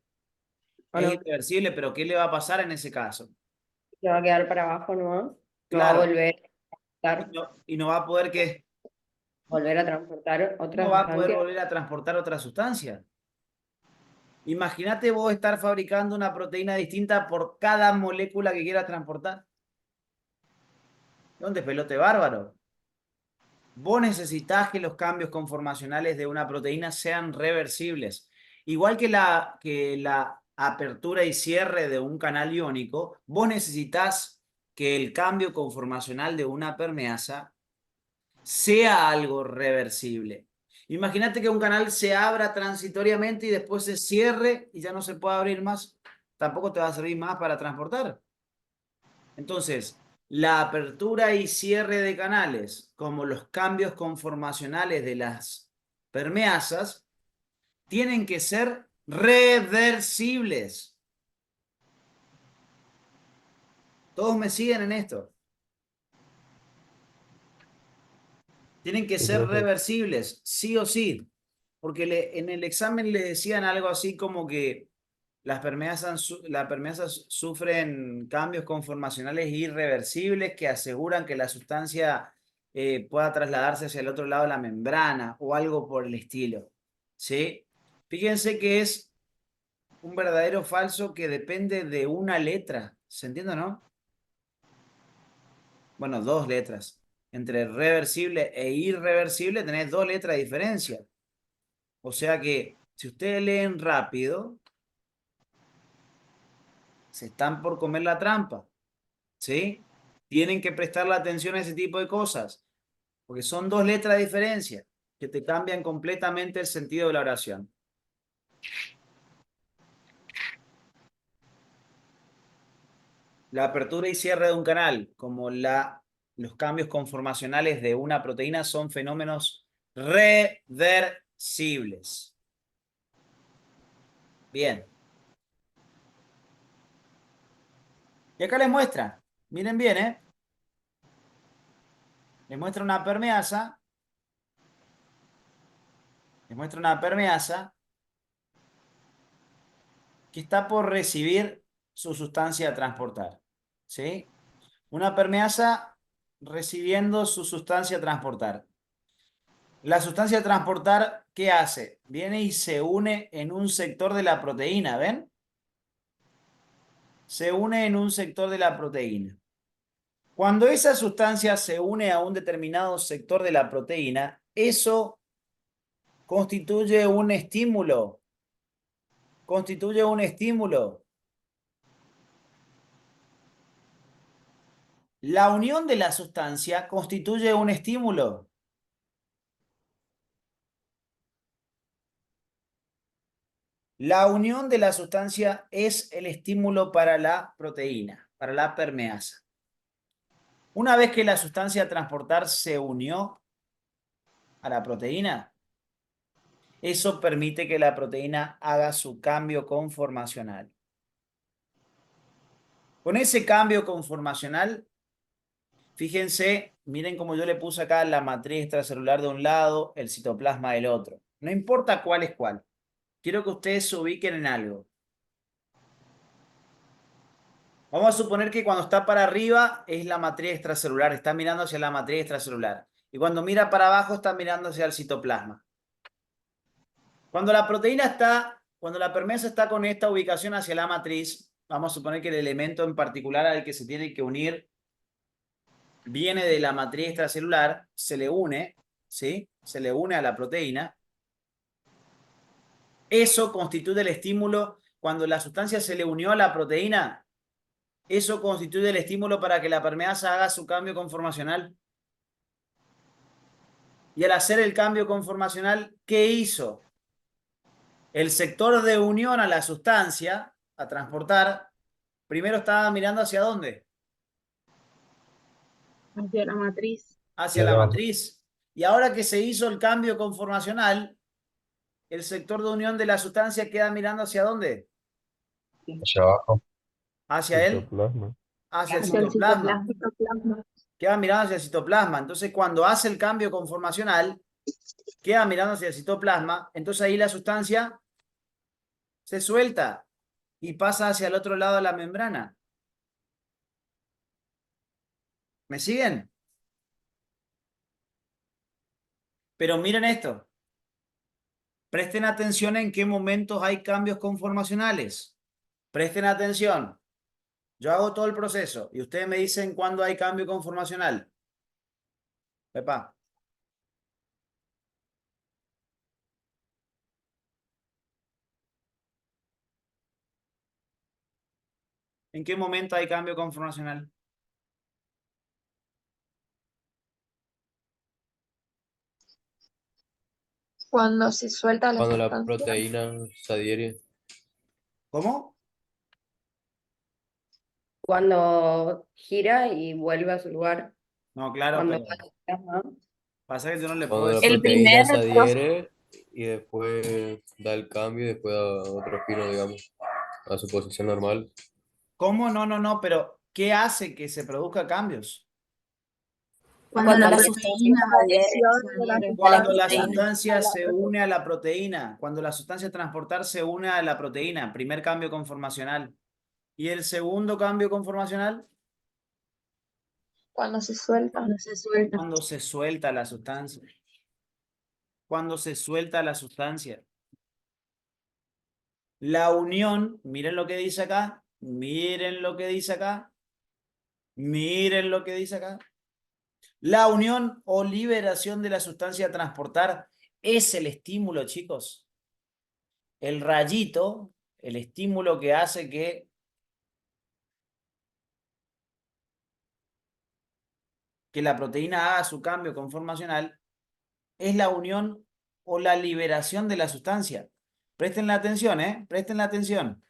o
Es
no,
irreversible, pero ¿qué le va a pasar en ese caso?
se va a quedar para abajo, ¿no? No va a
Claro,
volver a estar,
y no va a poder
volver a transportar
no
otra
va a poder
sustancia.
volver a transportar otra sustancia. Imagínate vos estar fabricando una proteína distinta por cada molécula que quieras transportar. ¿Dónde pelote bárbaro? Vos necesitas que los cambios conformacionales de una proteína sean reversibles. Igual que la apertura y cierre de un canal iónico, vos necesitas que el cambio conformacional de una permeasa sea algo reversible. Imagínate que un canal se abra transitoriamente y después se cierre y ya no se puede abrir más. Tampoco te va a servir más para transportar. Entonces, la apertura y cierre de canales, como los cambios conformacionales de las permeasas, tienen que ser reversibles. ¿Todos me siguen en esto? Tienen que
Sí,
ser
profe.
reversibles, sí o sí. Porque en el examen le decían algo así como que Las permeasas sufren cambios conformacionales irreversibles que aseguran que la sustancia pueda trasladarse hacia el otro lado de la membrana o algo por el estilo. ¿Sí? Fíjense que es un verdadero falso que depende de una letra. ¿Se entiende, no? Bueno, dos letras. Entre reversible e irreversible tenés dos letras de diferencia. O sea que si ustedes leen rápido, se están por comer la trampa. ¿Sí? Tienen que prestarle atención a ese tipo de cosas, porque son dos letras de diferencia que te cambian completamente el sentido de la oración. La apertura y cierre de un canal, como los cambios conformacionales de una proteína, son fenómenos reversibles. Bien. Y acá les muestra, miren bien, ¿eh? Les muestra una permeasa. Les muestra una permeasa que está por recibir su sustancia a transportar. ¿Sí? Una permeasa recibiendo su sustancia a transportar. La sustancia a transportar, ¿qué hace? Viene y se une en un sector de la proteína, ¿ven? Se une en un sector de la proteína. Cuando esa sustancia se une a un determinado sector de la proteína, eso constituye un estímulo. Constituye un estímulo. La unión de la sustancia constituye un estímulo. La unión de la sustancia es el estímulo para la proteína, para la permeasa. Una vez que la sustancia a transportar se unió a la proteína, eso permite que la proteína haga su cambio conformacional. Con ese cambio conformacional, fíjense, miren cómo yo le puse acá la matriz extracelular de un lado, el citoplasma del otro. No importa cuál es cuál. Quiero que ustedes se ubiquen en algo. Vamos a suponer que cuando está para arriba es la matriz extracelular, está mirando hacia la matriz extracelular. Y cuando mira para abajo está mirando hacia el citoplasma. Cuando la permeasa está con esta ubicación hacia la matriz, vamos a suponer que el elemento en particular al que se tiene que unir viene de la matriz extracelular, se le une, ¿sí? Se le une a la proteína. Eso constituye el estímulo. Cuando la sustancia se le unió a la proteína, eso constituye el estímulo para que la permeasa haga su cambio conformacional. Y al hacer el cambio conformacional, ¿qué hizo? El sector de unión a la sustancia, a transportar, primero estaba mirando hacia dónde.
Hacia la matriz.
Hacia la matriz. Y ahora que se hizo el cambio conformacional, el sector de unión de la sustancia queda mirando hacia dónde.
Hacia abajo.
Hacia él,
Citoplasma.
hacia el
Hacia el
citoplasma.
citoplasma.
Queda mirando hacia el citoplasma. Entonces, cuando hace el cambio conformacional, queda mirando hacia el citoplasma. Entonces ahí la sustancia se suelta y pasa hacia el otro lado de la membrana. ¿Me siguen? Pero miren esto. Presten atención en qué momentos hay cambios conformacionales. Presten atención. Yo hago todo el proceso y ustedes me dicen cuándo hay cambio conformacional. Pepa. ¿En qué momento hay cambio conformacional?
Cuando se suelta la
Cuando la
sustancia.
proteína se adhiere.
¿Cómo?
Cuando gira y vuelve a su lugar.
No, claro,
Cuando
pero
va al plasma.
pasa que yo no le puedo
Cuando la
decir.
El
proteína
primer
se adhiere y después da el cambio y después da otro giro, digamos, a su posición normal.
¿Cómo? No, pero ¿qué hace que se produzca cambios?
Cuando la
Cuando
proteína
Adhesión de la
adhiere a la
Cuando la
proteína.
sustancia se une a la proteína, cuando la sustancia a transportar se une a la proteína, primer cambio conformacional. ¿Y el segundo cambio conformacional?
cuando se suelta.
Cuando se suelta.
Cuando se suelta la sustancia. Cuando se suelta la sustancia. La unión, miren lo que dice acá, miren lo que dice acá, miren lo que dice acá. La unión o liberación de la sustancia a transportar es el estímulo, chicos. El rayito, el estímulo que hace que la proteína haga su cambio conformacional, es la unión o la liberación de la sustancia. Presten la atención, ¿eh? Presten la atención.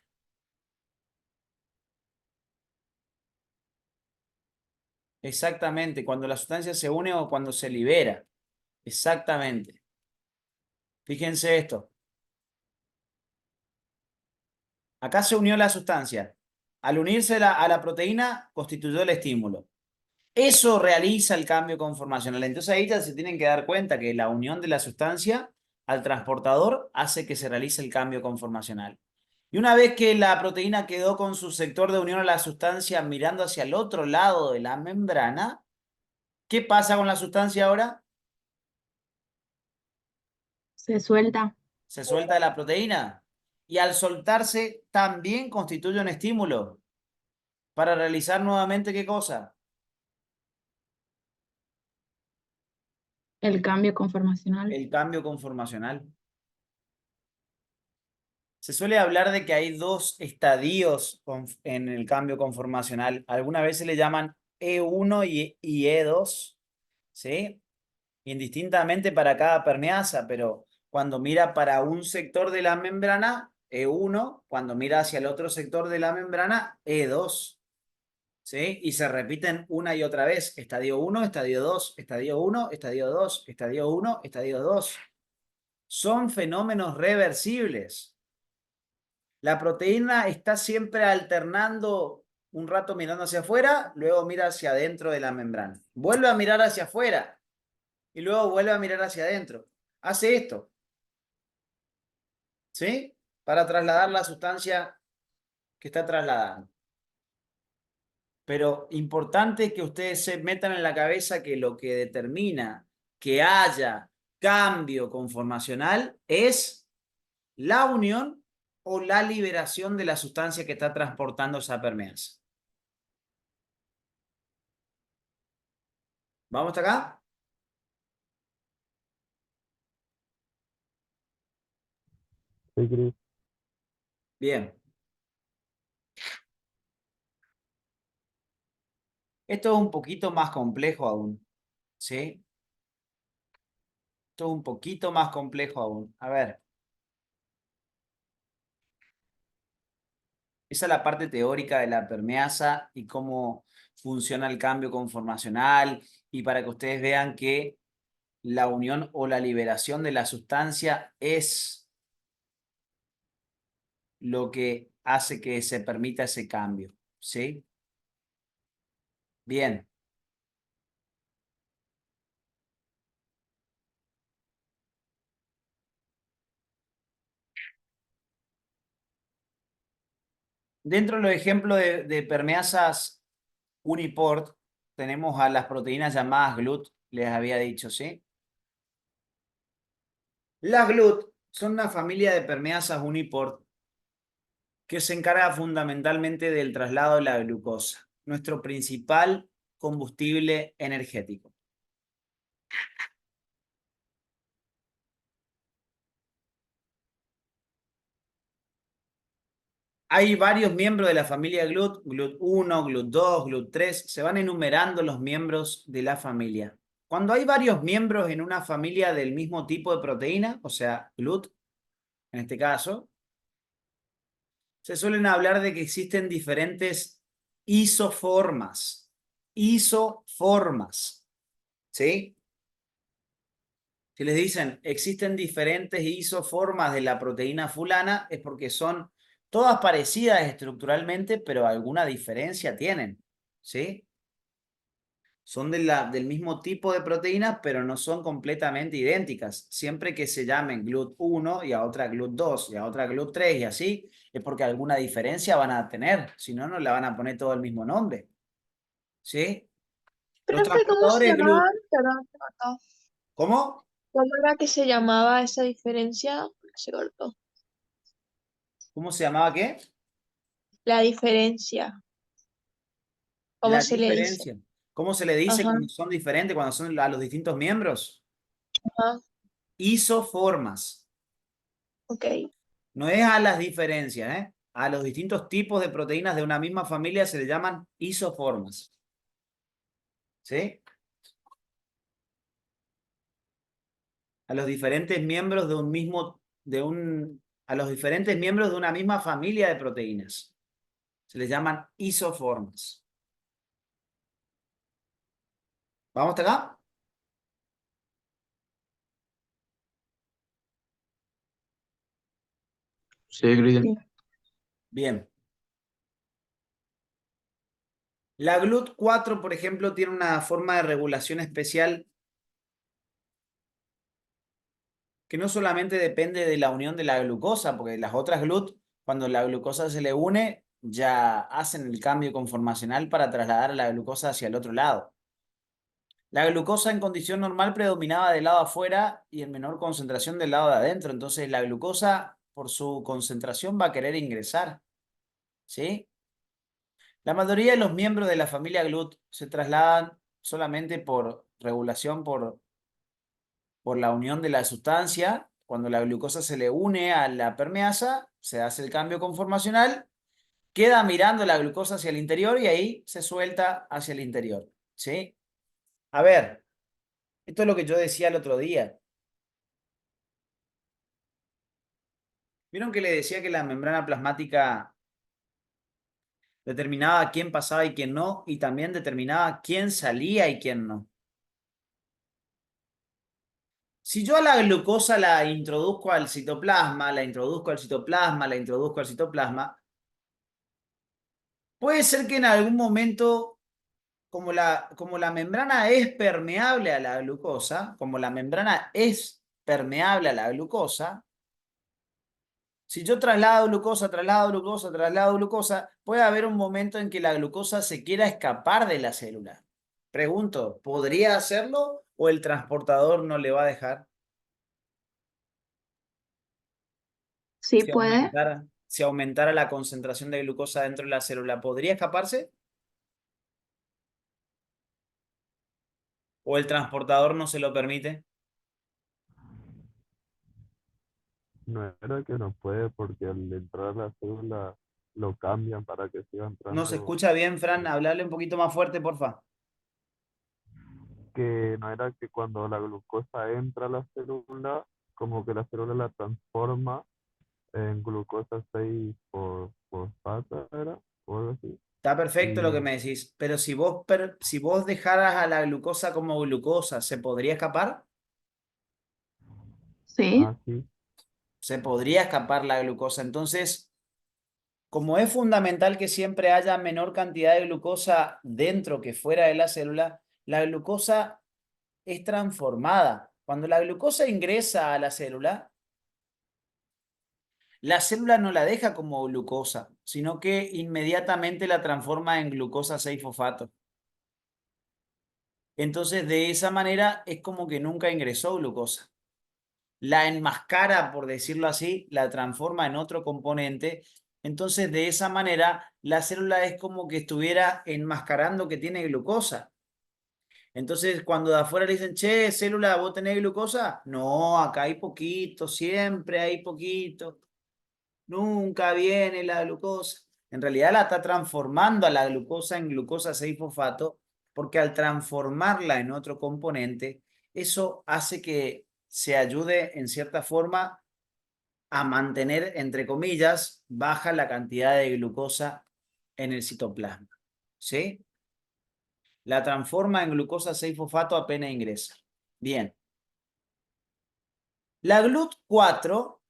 Exactamente, cuando la sustancia se une o cuando se libera. Exactamente. Fíjense esto. Acá se unió la sustancia. Al unirse a la proteína, constituyó el estímulo. Eso realiza el cambio conformacional. Entonces ahí ya se tienen que dar cuenta que la unión de la sustancia al transportador hace que se realice el cambio conformacional. Y una vez que la proteína quedó con su sector de unión a la sustancia mirando hacia el otro lado de la membrana, ¿qué pasa con la sustancia ahora?
Se suelta.
Se suelta de la proteína. Y al soltarse también constituye un estímulo para realizar nuevamente ¿qué cosa?
El cambio conformacional.
El cambio conformacional. Se suele hablar de que hay dos estadios en el cambio conformacional. Algunas veces se le llaman E1 y E2, ¿sí? Indistintamente para cada permeasa, pero cuando mira para un sector de la membrana, E1, cuando mira hacia el otro sector de la membrana, E2, ¿sí? Y se repiten una y otra vez, estadio 1, estadio 2, estadio 1, estadio 2, estadio 1, estadio 2. Son fenómenos reversibles. La proteína está siempre alternando un rato mirando hacia afuera, luego mira hacia adentro de la membrana. Vuelve a mirar hacia afuera y luego vuelve a mirar hacia adentro. Hace esto, ¿sí? Para trasladar la sustancia que está trasladando. Pero importante que ustedes se metan en la cabeza que lo que determina que haya cambio conformacional es la unión o la liberación de la sustancia que está transportando esa permeasa. ¿Vamos hasta acá?
Sí, Cris.
Bien. Esto es un poquito más complejo aún, ¿sí? Esto es un poquito más complejo aún. A ver. Esa es la parte teórica de la permeasa y cómo funciona el cambio conformacional y para que ustedes vean que la unión o la liberación de la sustancia es lo que hace que se permita ese cambio, ¿sí? Bien. Dentro de los ejemplos de permeasas uniport, tenemos a las proteínas llamadas GLUT, les había dicho, ¿sí? Las GLUT son una familia de permeasas uniport que se encarga fundamentalmente del traslado de la glucosa, nuestro principal combustible energético. Hay varios miembros de la familia GLUT, GLUT 1, GLUT 2, GLUT 3, se van enumerando los miembros de la familia. Cuando hay varios miembros en una familia del mismo tipo de proteína, o sea, GLUT, en este caso, se suelen hablar de que existen diferentes isoformas. Isoformas, ¿sí? Si les dicen existen diferentes isoformas de la proteína fulana, es porque son todas parecidas estructuralmente, pero alguna diferencia tienen, ¿sí? Son del mismo tipo de proteínas, pero no son completamente idénticas. Siempre que se llamen GLUT1 y a otra GLUT2 y a otra GLUT3 y así, es porque alguna diferencia van a tener. Si no, no le van a poner todo el mismo nombre. ¿Sí? Los
Profe, ¿cómo se
transportadores
llamaba?
GLUT.
Perdón, se cortó.
¿Cómo?
¿Cómo era que se llamaba esa diferencia? Se cortó.
¿Cómo se llamaba qué?
La diferencia, ¿cómo
La
se le dice?
diferencia. ¿Cómo se le dice
Ajá,
cuando son diferentes, cuando son a los distintos miembros?
ajá,
Isoformas.
ok.
No es a las diferencias, ¿eh? A los distintos tipos de proteínas de una misma familia se le llaman isoformas. ¿Sí? A los diferentes miembros de un mismo, a los diferentes miembros de una misma familia de proteínas. Se les llaman isoformas. ¿Vamos hasta acá?
Sí, Cristian.
Sí.
Bien. La GLUT4, por ejemplo, tiene una forma de regulación especial que no solamente depende de la unión de la glucosa, porque las otras GLUT, cuando la glucosa se le une, ya hacen el cambio conformacional para trasladar a la glucosa hacia el otro lado. La glucosa en condición normal predominaba del lado afuera y en menor concentración del lado de adentro. Entonces la glucosa, por su concentración, va a querer ingresar. ¿Sí? La mayoría de los miembros de la familia GLUT se trasladan solamente por regulación, por la unión de la sustancia. Cuando la glucosa se le une a la permeasa, se hace el cambio conformacional, queda mirando la glucosa hacia el interior y ahí se suelta hacia el interior. ¿Sí? A ver, esto es lo que yo decía el otro día. ¿Vieron que le decía que la membrana plasmática determinaba quién pasaba y quién no? Y también determinaba quién salía y quién no. Si yo a la glucosa la introduzco al citoplasma, la introduzco al citoplasma, la introduzco al citoplasma, puede ser que en algún momento, como la membrana es permeable a la glucosa, como la membrana es permeable a la glucosa, si yo traslado glucosa, traslado glucosa, traslado glucosa, puede haber un momento en que la glucosa se quiera escapar de la célula. Pregunto, ¿podría hacerlo o el transportador no le va a dejar?
Sí, puede.
Si aumentara la concentración de glucosa dentro de la célula, ¿podría escaparse? ¿O el transportador no se lo permite?
No era que no puede porque al entrar a la célula lo cambian para que siga
No se
entrando.
escucha bien, Fran. Hablarle un poquito más fuerte, porfa.
Que no era que cuando la glucosa entra a la célula, como que la célula la transforma en glucosa 6 por fosfata, ¿era? O algo así.
Está perfecto lo que
Y
me decís, pero si vos dejaras a la glucosa como glucosa, ¿se podría escapar?
Sí.
así,
Se podría escapar la glucosa. Entonces, como es fundamental que siempre haya menor cantidad de glucosa dentro que fuera de la célula, la glucosa es transformada. Cuando la glucosa ingresa a la célula no la deja como glucosa, sino que inmediatamente la transforma en glucosa 6-fosfato. Entonces, de esa manera es como que nunca ingresó glucosa. La enmascara, por decirlo así, la transforma en otro componente. Entonces, de esa manera, la célula es como que estuviera enmascarando que tiene glucosa. Entonces, cuando de afuera le dicen, che, célula, ¿vos tenés glucosa? No, acá hay poquito, siempre hay poquito. Nunca viene la glucosa. En realidad la está transformando a la glucosa en glucosa 6-fosfato porque al transformarla en otro componente, eso hace que se ayude en cierta forma a mantener, entre comillas, baja la cantidad de glucosa en el citoplasma. ¿Sí? La transforma en glucosa 6-fosfato apenas ingresa. Bien. La GLUT4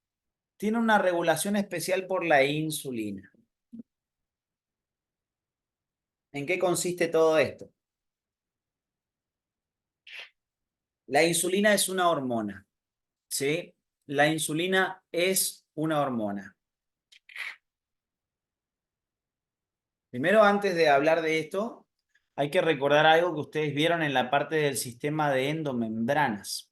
tiene una regulación especial por la insulina. ¿En qué consiste todo esto? La insulina es una hormona, ¿sí? La insulina es una hormona. Primero, antes de hablar de esto, hay que recordar algo que ustedes vieron en la parte del sistema de endomembranas.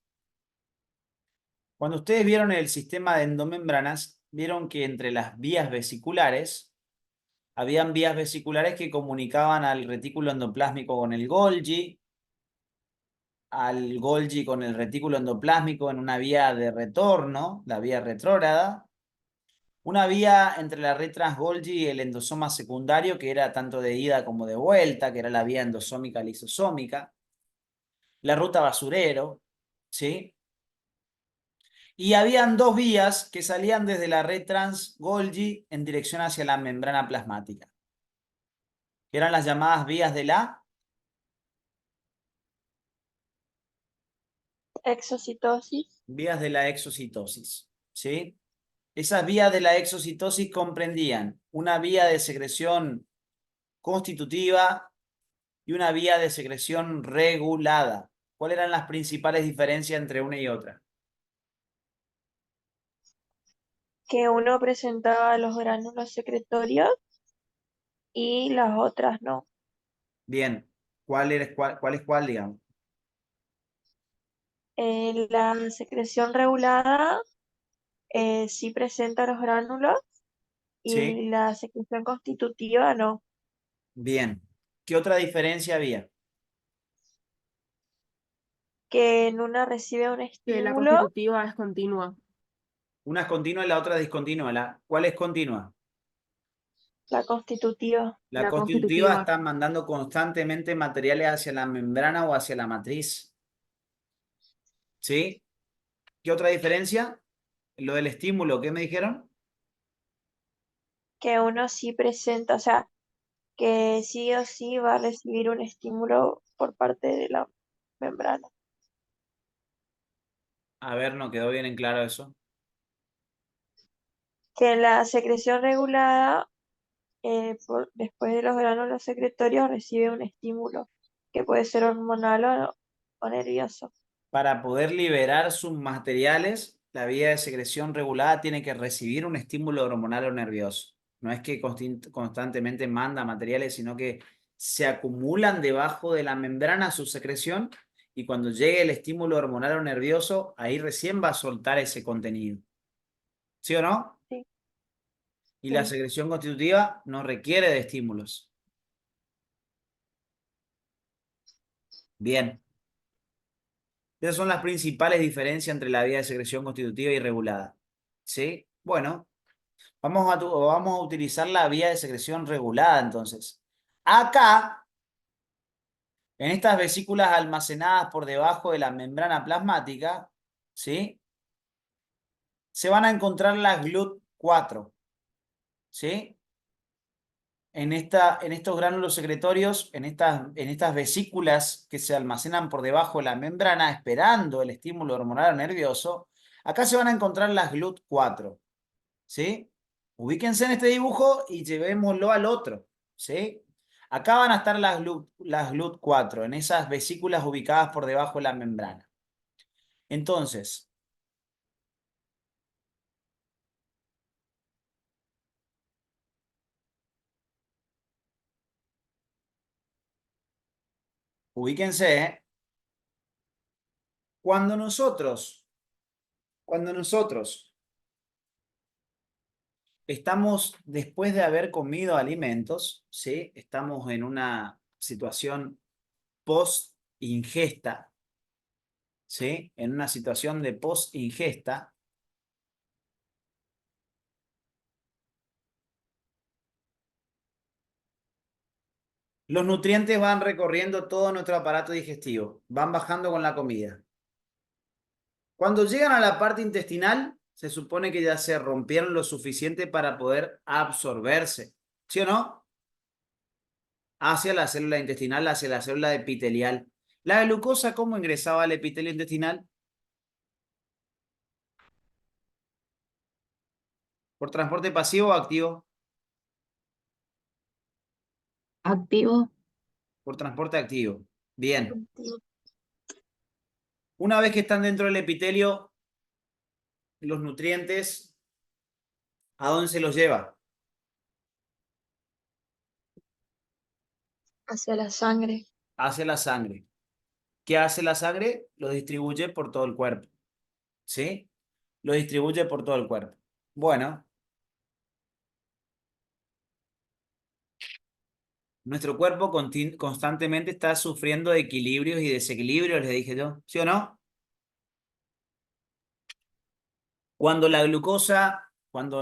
Cuando ustedes vieron el sistema de endomembranas, vieron que entre las vías vesiculares, habían vías vesiculares que comunicaban al retículo endoplásmico con el Golgi, al Golgi con el retículo endoplásmico en una vía de retorno, la vía retrógrada, una vía entre la red trans-Golgi y el endosoma secundario, que era tanto de ida como de vuelta, que era la vía endosómica lisosómica, la ruta basurero, ¿sí? Y habían dos vías que salían desde la red trans-Golgi en dirección hacia la membrana plasmática, que eran las llamadas vías de la
Exocitosis.
exocitosis, ¿sí? Esas vías de la exocitosis comprendían una vía de secreción constitutiva y una vía de secreción regulada. ¿Cuáles eran las principales diferencias entre una y otra?
Que uno presentaba los gránulos secretorios y las otras no.
Bien, cuál es cuál, digamos?
La secreción regulada sí presenta los gránulos
¿Sí?
y la secreción constitutiva no.
Bien. ¿Qué otra diferencia había?
Que en una recibe un
Que la
estímulo,
constitutiva es continua.
Una es continua y la otra discontinua. ¿Cuál es continua?
la constitutiva.
La
La
constitutiva
constitutiva.
está mandando constantemente materiales hacia la membrana o hacia la matriz. ¿Sí? ¿Qué otra diferencia? Lo del estímulo, ¿qué me dijeron?
Que uno sí presenta, o sea, que sí o sí va a recibir un estímulo por parte de la membrana.
A ver, no quedó bien en claro eso.
Que en la secreción regulada, después de los gránulos secretorios, recibe un estímulo, que puede ser hormonal o nervioso.
Para poder liberar sus materiales, la vía de secreción regulada tiene que recibir un estímulo hormonal o nervioso. No es que constantemente manda materiales, sino que se acumulan debajo de la membrana su secreción y cuando llegue el estímulo hormonal o nervioso, ahí recién va a soltar ese contenido. ¿Sí o no?
Sí,
Y la
sí.
secreción constitutiva no requiere de estímulos. Bien. Esas son las principales diferencias entre la vía de secreción constitutiva y regulada. ¿Sí? Bueno, vamos a utilizar la vía de secreción regulada entonces. Acá, en estas vesículas almacenadas por debajo de la membrana plasmática, ¿sí? Se van a encontrar las GLUT4, ¿sí? En estos gránulos secretorios, en estas vesículas que se almacenan por debajo de la membrana esperando el estímulo hormonal o nervioso, acá se van a encontrar las GLUT4, ¿sí? Ubíquense en este dibujo y llevémoslo al otro, ¿sí? Acá van a estar las GLUT4, en esas vesículas ubicadas por debajo de la membrana. Entonces, ubíquense, ¿eh? Cuando nosotros estamos después de haber comido alimentos, ¿sí? Estamos en una situación post-ingesta, ¿sí? En una situación de post-ingesta, los nutrientes van recorriendo todo nuestro aparato digestivo, van bajando con la comida. Cuando llegan a la parte intestinal, se supone que ya se rompieron lo suficiente para poder absorberse, ¿sí o no? Hacia la célula intestinal, hacia la célula epitelial. ¿La glucosa cómo ingresaba al epitelio intestinal? ¿Por transporte pasivo o activo?
Activo.
Por transporte activo. Bien. Una vez que están dentro del epitelio, los nutrientes, ¿a dónde se los lleva?
Hacia la sangre.
Hacia la sangre. ¿Qué hace la sangre? Lo distribuye por todo el cuerpo. ¿Sí? Lo distribuye por todo el cuerpo. Bueno, nuestro cuerpo constantemente está sufriendo de equilibrios y desequilibrios, les dije yo, ¿sí o no? Cuando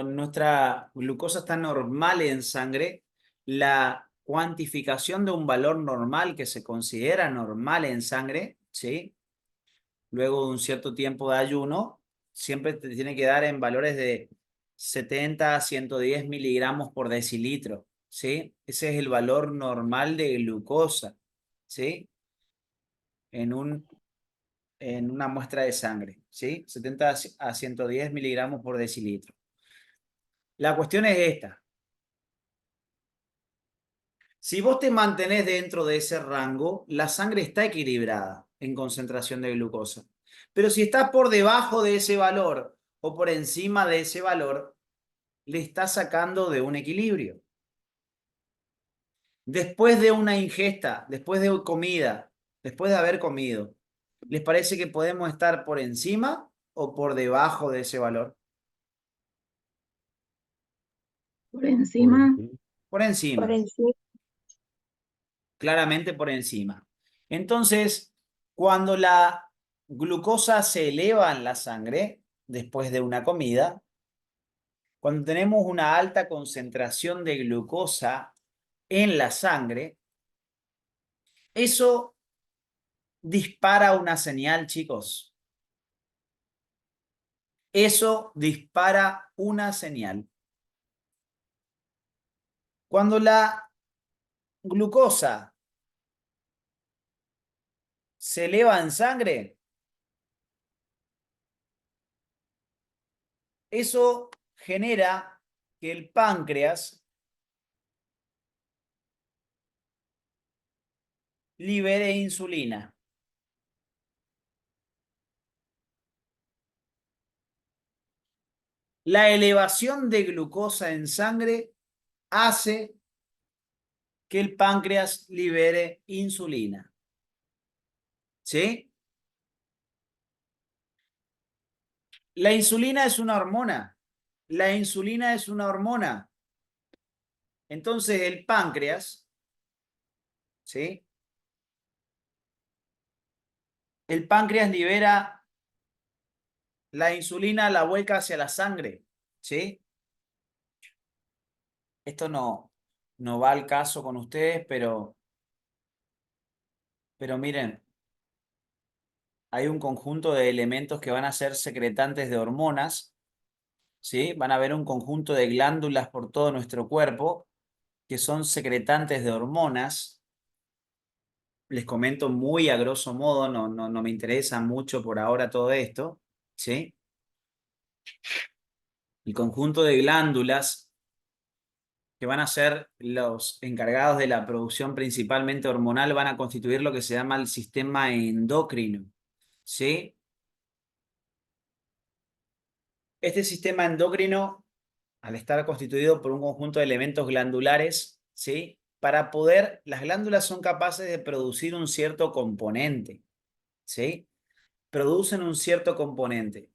nuestra glucosa está normal en sangre, la cuantificación de un valor normal que se considera normal en sangre, ¿sí? Luego de un cierto tiempo de ayuno, siempre te tiene que dar en valores de 70 a 110 miligramos por decilitro, ¿sí? Ese es el valor normal de glucosa, ¿sí? En una muestra de sangre, ¿sí? 70 a 110 miligramos por decilitro. La cuestión es esta. Si vos te mantenés dentro de ese rango, la sangre está equilibrada en concentración de glucosa. Pero si estás por debajo de ese valor o por encima de ese valor, le estás sacando de un equilibrio. Después de una ingesta, después de comida, después de haber comido, ¿les parece que podemos estar por encima o por debajo de ese valor?
Por
Por
encima,
encima.
Por
Por
encima,
encima.
claramente por encima. Entonces, cuando la glucosa se eleva en la sangre después de una comida, cuando tenemos una alta concentración de glucosa en la sangre, eso dispara una señal, chicos. Eso dispara una señal. Cuando la glucosa se eleva en sangre, eso genera que el páncreas libere insulina. La elevación de glucosa en sangre hace que el páncreas libere insulina. ¿Sí? La insulina es una hormona. La insulina es una hormona. Entonces el páncreas, ¿sí? El páncreas libera la insulina, la vuelca hacia la sangre, ¿sí? Esto no va al caso con ustedes, pero miren, hay un conjunto de elementos que van a ser secretantes de hormonas, ¿sí? Van a haber un conjunto de glándulas por todo nuestro cuerpo que son secretantes de hormonas. Les comento muy a grosso modo, no me interesa mucho por ahora todo esto, ¿sí? El conjunto de glándulas que van a ser los encargados de la producción principalmente hormonal van a constituir lo que se llama el sistema endocrino, ¿sí? Este sistema endocrino, al estar constituido por un conjunto de elementos glandulares, ¿sí? Las glándulas son capaces de producir un cierto componente, ¿sí? Producen un cierto componente.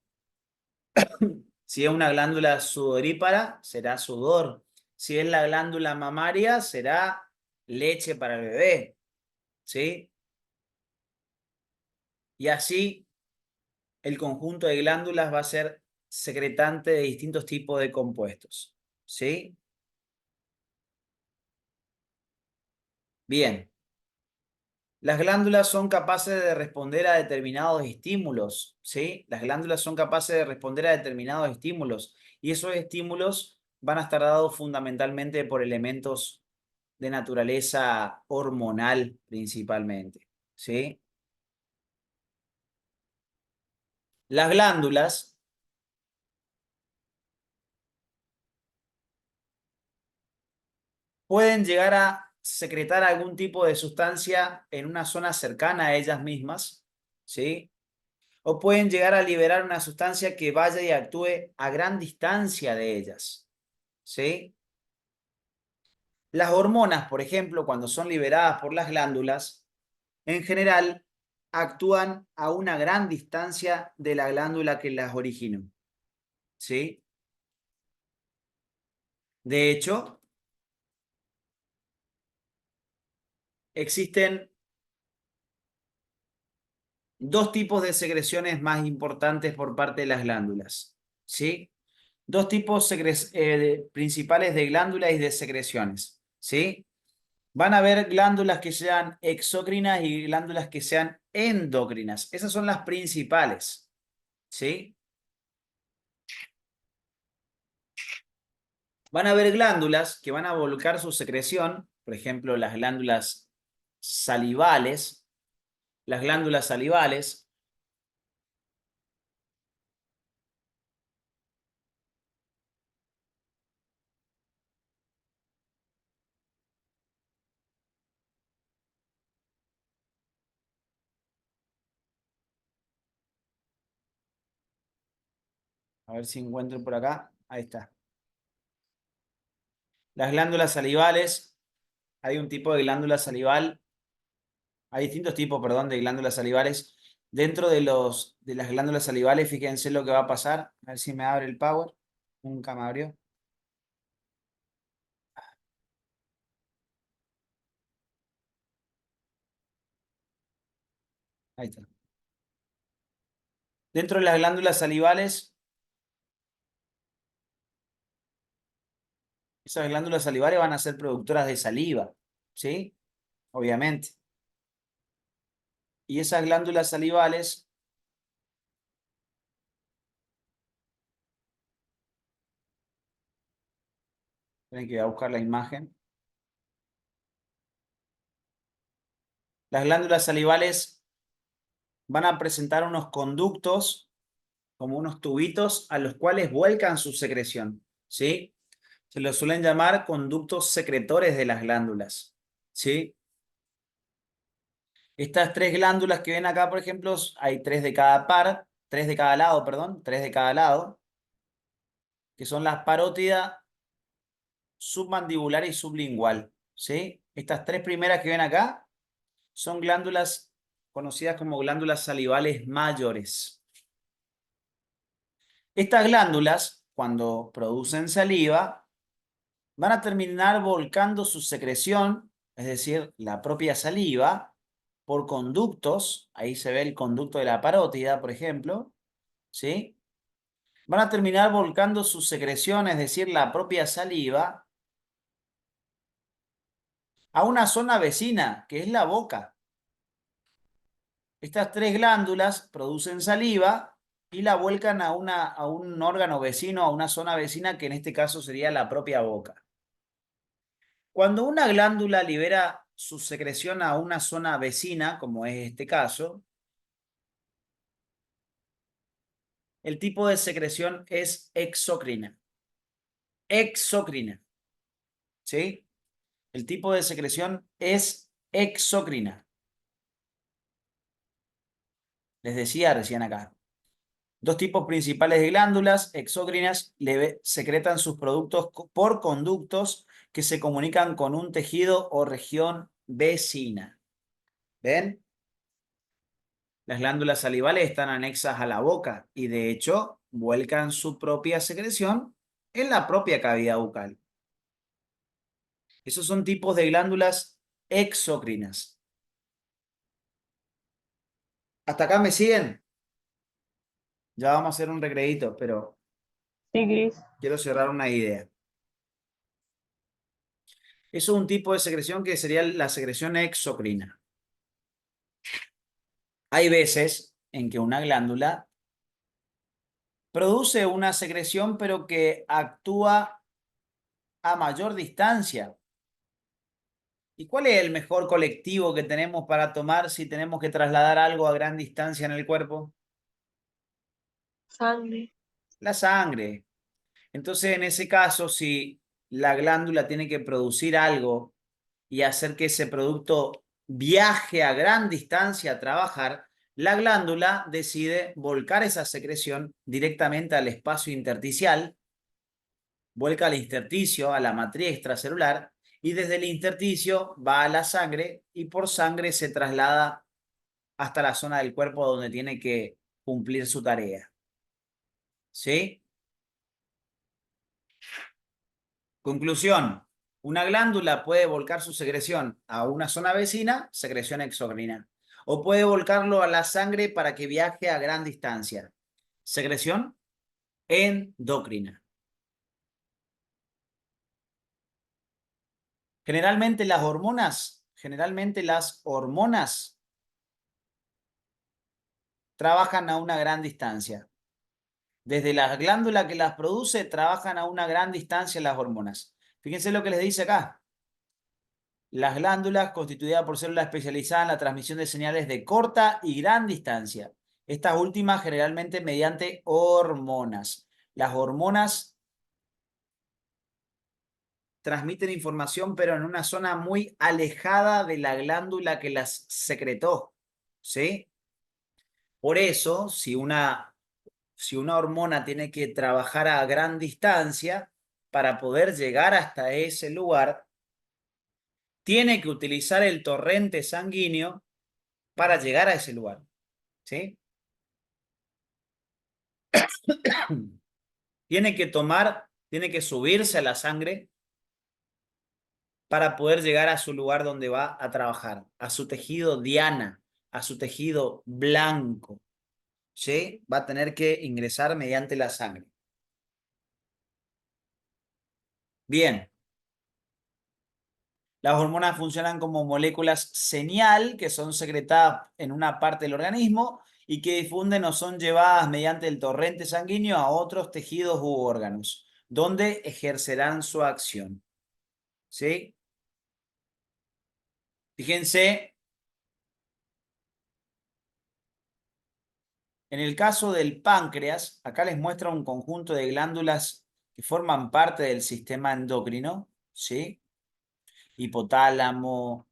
Si es una glándula sudorípara, será sudor. Si es la glándula mamaria, será leche para el bebé, ¿sí? Y así el conjunto de glándulas va a ser secretante de distintos tipos de compuestos, ¿sí? Bien. Las glándulas son capaces de responder a determinados estímulos, ¿sí? Las glándulas son capaces de responder a determinados estímulos y esos estímulos van a estar dados fundamentalmente por elementos de naturaleza hormonal principalmente, ¿sí? Las glándulas pueden llegar a secretar algún tipo de sustancia en una zona cercana a ellas mismas, ¿sí? o pueden llegar a liberar una sustancia que vaya y actúe a gran distancia de ellas. ¿Sí? Las hormonas, por ejemplo, cuando son liberadas por las glándulas, en general actúan a una gran distancia de la glándula que las originó. ¿Sí? De hecho, existen dos tipos de secreciones más importantes por parte de las glándulas. ¿Sí? Dos tipos principales de glándulas y de secreciones. ¿Sí? Van a haber glándulas que sean exócrinas y glándulas que sean endocrinas. Esas son las principales. ¿Sí? Van a haber glándulas que van a volcar su secreción, por ejemplo, las glándulas salivales. Las glándulas salivales a ver si encuentro por acá. Ahí está. Las glándulas salivales, hay un tipo de glándula salival, hay distintos tipos, perdón, de glándulas salivales. Dentro de las glándulas salivales, fíjense lo que va a pasar. A ver si me abre el power. Nunca me abrió. Ahí está. Dentro de las glándulas salivales, esas glándulas salivales van a ser productoras de saliva, ¿sí? Obviamente. Y esas glándulas salivales tienen que ir a buscar la imagen. Las glándulas salivales van a presentar unos conductos, como unos tubitos, a los cuales vuelcan su secreción, ¿sí? Se los suelen llamar conductos secretores de las glándulas, ¿sí? Estas tres glándulas que ven acá, por ejemplo, hay tres de cada lado, perdón, tres de cada lado, que son las parótida, submandibular y sublingual, ¿sí? Estas tres primeras que ven acá son glándulas conocidas como glándulas salivales mayores. Estas glándulas, cuando producen saliva, van a terminar volcando su secreción, es decir, la propia saliva, por conductos. Ahí se ve el conducto de la parótida, por ejemplo, ¿sí? Van a terminar volcando su secreción, es decir, la propia saliva, a una zona vecina, que es la boca. Estas tres glándulas producen saliva y la vuelcan a un órgano vecino, a una zona vecina, que en este caso sería la propia boca. Cuando una glándula libera su secreción a una zona vecina, como es este caso, el tipo de secreción es exócrina. Exócrina. ¿Sí? El tipo de secreción es exócrina. Les decía recién acá. Dos tipos principales de glándulas exócrinas secretan sus productos por conductos que se comunican con un tejido o región vecina. ¿Ven? Las glándulas salivales están anexas a la boca y de hecho vuelcan su propia secreción en la propia cavidad bucal. Esos son tipos de glándulas exócrinas. ¿Hasta acá me siguen? Ya vamos a hacer un recreíto, pero
Sí, Cris.
quiero cerrar una idea. Eso es un tipo de secreción que sería la secreción exócrina. Hay veces en que una glándula produce una secreción, pero que actúa a mayor distancia. ¿Y cuál es el mejor colectivo que tenemos para tomar si tenemos que trasladar algo a gran distancia en el cuerpo?
Sangre.
La sangre. Entonces, en ese caso, si la glándula tiene que producir algo y hacer que ese producto viaje a gran distancia a trabajar, la glándula decide volcar esa secreción directamente al espacio intersticial, vuelca al intersticio, a la matriz extracelular, y desde el intersticio va a la sangre y por sangre se traslada hasta la zona del cuerpo donde tiene que cumplir su tarea. ¿Sí? Conclusión. Una glándula puede volcar su secreción a una zona vecina, secreción exócrina, o puede volcarlo a la sangre para que viaje a gran distancia, secreción endocrina. Generalmente las hormonas trabajan a una gran distancia. Desde la glándula que las produce, trabajan a una gran distancia las hormonas. Fíjense lo que les dice acá. Las glándulas constituidas por células especializadas en la transmisión de señales de corta y gran distancia. Estas últimas generalmente mediante hormonas. Las hormonas transmiten información, pero en una zona muy alejada de la glándula que las secretó. ¿Sí? Por eso, si una hormona tiene que trabajar a gran distancia para poder llegar hasta ese lugar, tiene que utilizar el torrente sanguíneo para llegar a ese lugar. ¿Sí? Tiene que subirse a la sangre para poder llegar a su lugar donde va a trabajar, a su tejido diana, a su tejido blanco. ¿Sí? Va a tener que ingresar mediante la sangre. Bien. Las hormonas funcionan como moléculas señal que son secretadas en una parte del organismo y que difunden o son llevadas mediante el torrente sanguíneo a otros tejidos u órganos, donde ejercerán su acción. ¿Sí? Fíjense, en el caso del páncreas, acá les muestra un conjunto de glándulas que forman parte del sistema endocrino, ¿sí? Hipotálamo,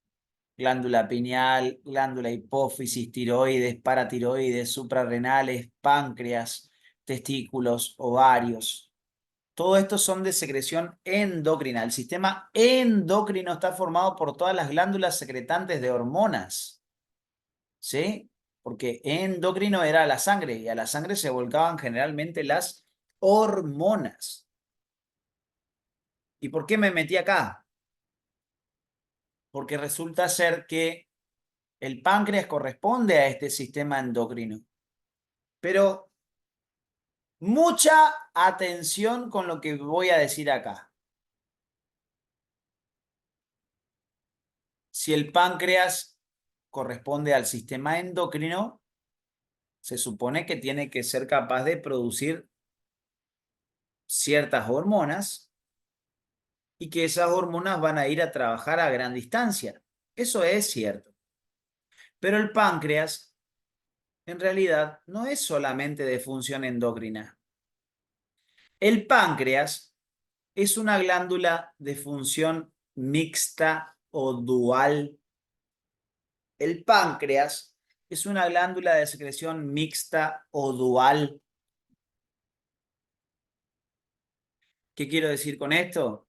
glándula pineal, glándula hipófisis, tiroides, paratiroides, suprarrenales, páncreas, testículos, ovarios. Todo esto son de secreción endocrina. El sistema endocrino está formado por todas las glándulas secretantes de hormonas. ¿Sí? Porque endocrino era la sangre y a la sangre se volcaban generalmente las hormonas. ¿Y por qué me metí acá? Porque resulta ser que el páncreas corresponde a este sistema endocrino. Pero mucha atención con lo que voy a decir acá. Si el páncreas corresponde al sistema endocrino, se supone que tiene que ser capaz de producir ciertas hormonas y que esas hormonas van a ir a trabajar a gran distancia. Eso es cierto. Pero el páncreas en realidad no es solamente de función endocrina. El páncreas es una glándula de función mixta o dual. El páncreas es una glándula de secreción mixta o dual. ¿Qué quiero decir con esto?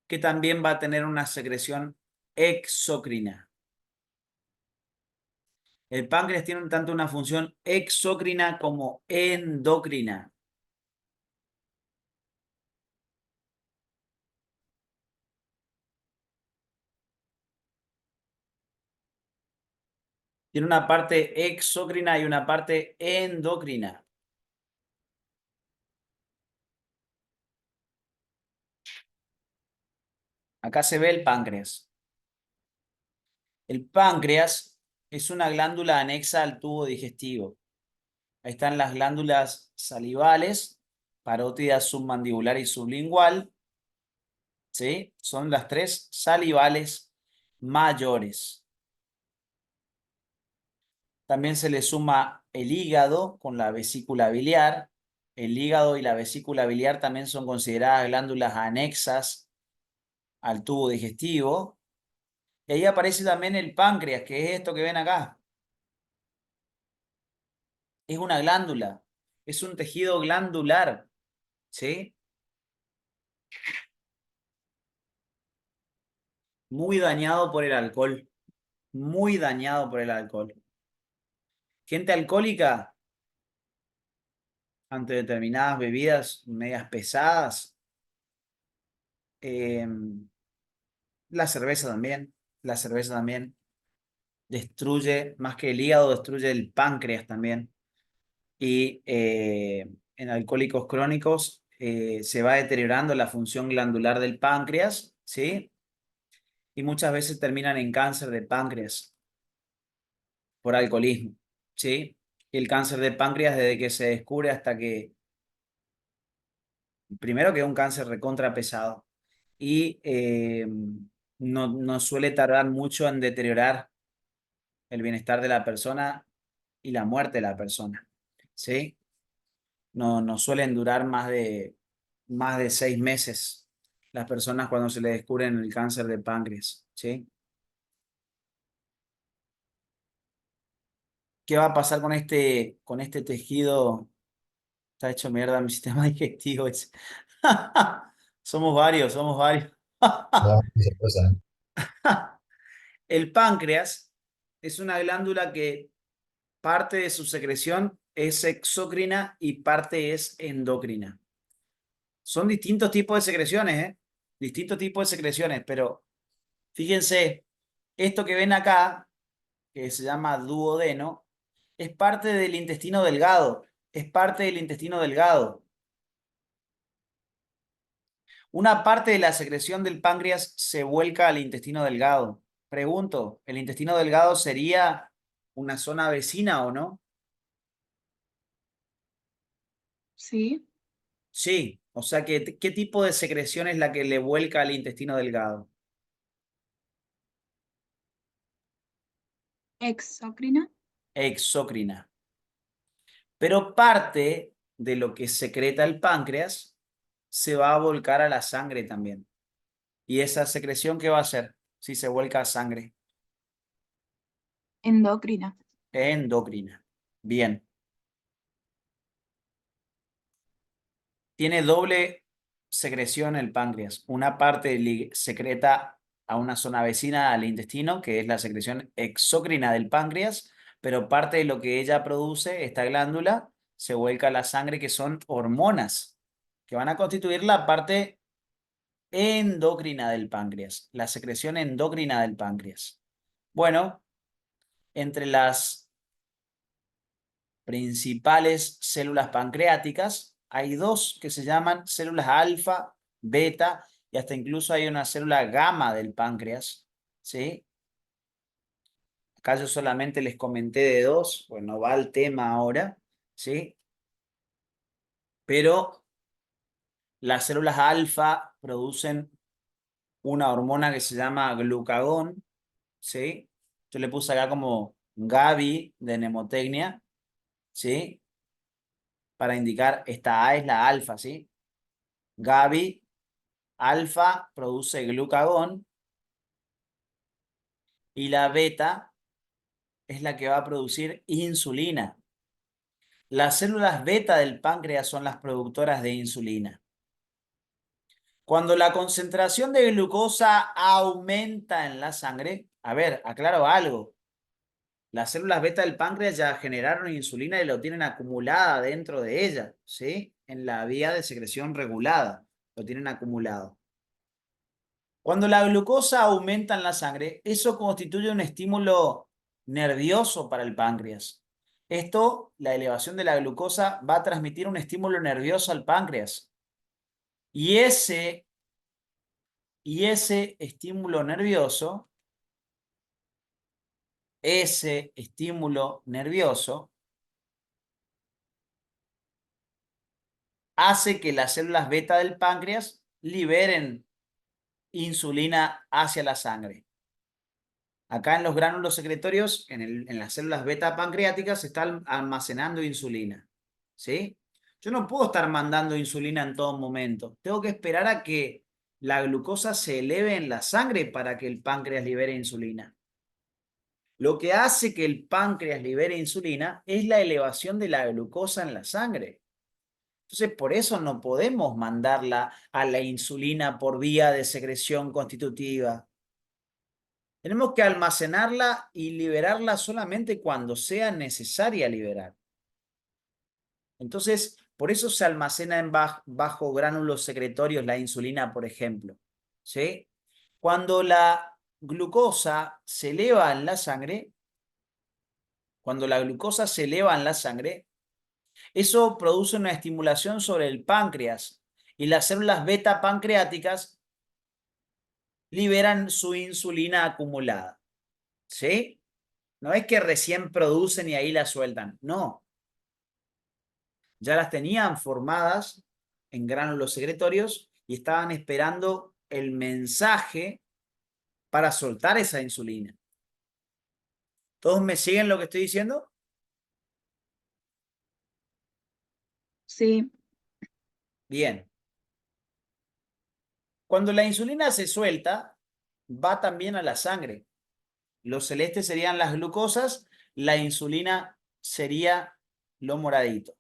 Que también va a tener una secreción exocrina. El páncreas tiene tanto una función exocrina como endocrina. Tiene una parte exocrina y una parte endocrina. Acá se ve el páncreas. El páncreas es una glándula anexa al tubo digestivo. Ahí están las glándulas salivales, parótida, submandibular y sublingual. ¿Sí? Son las tres salivales mayores. También se le suma el hígado con la vesícula biliar. El hígado y la vesícula biliar también son consideradas glándulas anexas al tubo digestivo. Y ahí aparece también el páncreas, que es esto que ven acá. es una glándula, es un tejido glandular, ¿sí? Muy dañado por el alcohol, muy dañado por el alcohol. Gente alcohólica ante determinadas bebidas medias pesadas, eh, la cerveza también destruye, más que el hígado, destruye el páncreas también. Y en alcohólicos crónicos se va deteriorando la función glandular del páncreas, ¿sí? Y muchas veces terminan en cáncer de páncreas por alcoholismo, ¿sí? Y el cáncer de páncreas desde que se descubre hasta que, primero que es un cáncer recontra pesado y no suele tardar mucho en deteriorar el bienestar de la persona y la muerte de la persona, ¿sí? No suelen durar más de 6 meses las personas cuando se les descubren el cáncer de páncreas, ¿sí? ¿Qué va a pasar con este tejido? Está hecho mierda mi sistema digestivo. Somos varios, somos varios.
No, esa cosa.
El páncreas es una glándula que parte de su secreción es exócrina y parte es endocrina. Son distintos tipos de secreciones, ¿eh? Distintos tipos de secreciones, pero fíjense, esto que ven acá, que se llama duodeno, es parte del intestino delgado, es parte del intestino delgado. Una parte de la secreción del páncreas se vuelca al intestino delgado. Pregunto, ¿el intestino delgado sería una zona vecina o no?
Sí,
Sí, o sea, ¿qué tipo de secreción es la que le vuelca al intestino delgado?
exócrina.
Exócrina. Pero parte de lo que secreta el páncreas se va a volcar a la sangre también. ¿Y esa secreción qué va a hacer si se vuelca a sangre?
Endocrina.
Endocrina. Bien. Tiene doble secreción el páncreas. Una parte secreta a una zona vecina al intestino, que es la secreción exócrina del páncreas, pero parte de lo que ella produce, esta glándula, se vuelca a la sangre, que son hormonas, que van a constituir la parte endocrina del páncreas, la secreción endocrina del páncreas. Bueno, entre las principales células pancreáticas hay dos que se llaman células alfa, beta y hasta incluso hay una célula gamma del páncreas, ¿sí? Acá yo solamente les comenté de dos, pues no va al tema ahora, ¿sí? Pero las células alfa producen una hormona que se llama glucagón, ¿sí? Yo le puse acá como Gavi de mnemotecnia, ¿sí? Para indicar, esta A es la alfa, ¿sí? Gavi, alfa produce glucagón y la beta es la que va a producir insulina. Las células beta del páncreas son las productoras de insulina. Cuando la concentración de glucosa aumenta en la sangre, a ver, aclaro algo. Las células beta del páncreas ya generaron insulina y lo tienen acumulada dentro de ella, ¿sí? En la vía de secreción regulada, lo tienen acumulado. Cuando la glucosa aumenta en la sangre, eso constituye un estímulo nervioso para el páncreas. Esto, la elevación de la glucosa, va a transmitir un estímulo nervioso al páncreas. Y ese estímulo nervioso, hace que las células beta del páncreas liberen insulina hacia la sangre. Acá en los gránulos secretorios, en las células beta pancreáticas, se está almacenando insulina, ¿sí? Yo no puedo estar mandando insulina en todo momento. Tengo que esperar a que la glucosa se eleve en la sangre para que el páncreas libere insulina. Lo que hace que el páncreas libere insulina es la elevación de la glucosa en la sangre. Entonces, por eso no podemos mandarla a la insulina por vía de secreción constitutiva. Tenemos que almacenarla y liberarla solamente cuando sea necesaria liberar. Entonces, por eso se almacena en bajo gránulos secretorios la insulina, por ejemplo. ¿Sí? Cuando la glucosa se eleva en la sangre, eso produce una estimulación sobre el páncreas y las células beta pancreáticas liberan su insulina acumulada. ¿Sí? No es que recién producen y ahí la sueltan, no. Ya las tenían formadas en gránulos secretorios y estaban esperando el mensaje para soltar esa insulina. ¿Todos me siguen lo que estoy diciendo?
Sí,
Bien. Cuando la insulina se suelta, va también a la sangre. Los celestes serían las glucosas, la insulina sería lo moradito.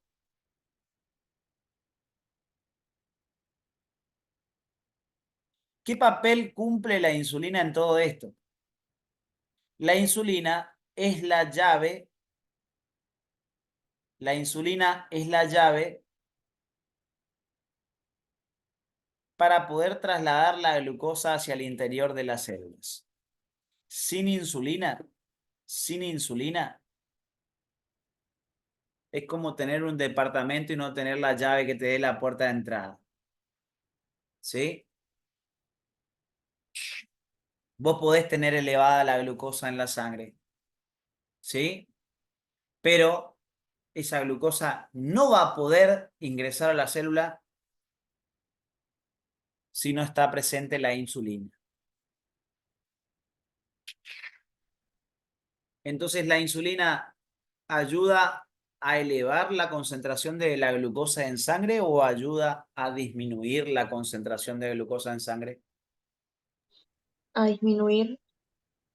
¿Qué papel cumple la insulina en todo esto? La insulina es la llave para poder trasladar la glucosa hacia el interior de las células. Sin insulina, es como tener un departamento y no tener la llave que te dé la puerta de entrada. ¿Sí? Vos podés tener elevada la glucosa en la sangre. ¿Sí? Pero esa glucosa no va a poder ingresar a la célula si no está presente la insulina. Entonces la insulina ayuda a elevar la concentración de la glucosa en sangre o ayuda a disminuir la concentración de glucosa en sangre.
A disminuir.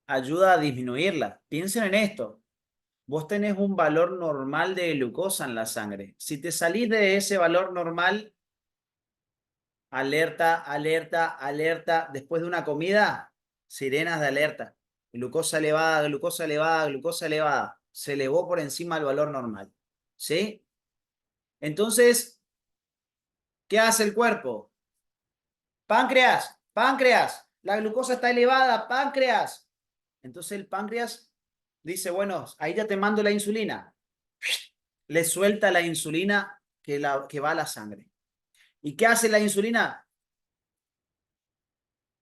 Ayuda a disminuirla. Piensen en esto. Vos tenés un valor normal de glucosa en la sangre. Si te salís de ese valor normal, alerta, alerta, alerta. Después de una comida, sirenas de alerta. Glucosa elevada, glucosa elevada, glucosa elevada. Se elevó por encima del valor normal. ¿Sí? Entonces, ¿qué hace el cuerpo? Páncreas, páncreas, la glucosa está elevada, páncreas. Entonces el páncreas dice, bueno, ahí ya te mando la insulina. Le suelta la insulina que va a la sangre. ¿Y qué hace la insulina?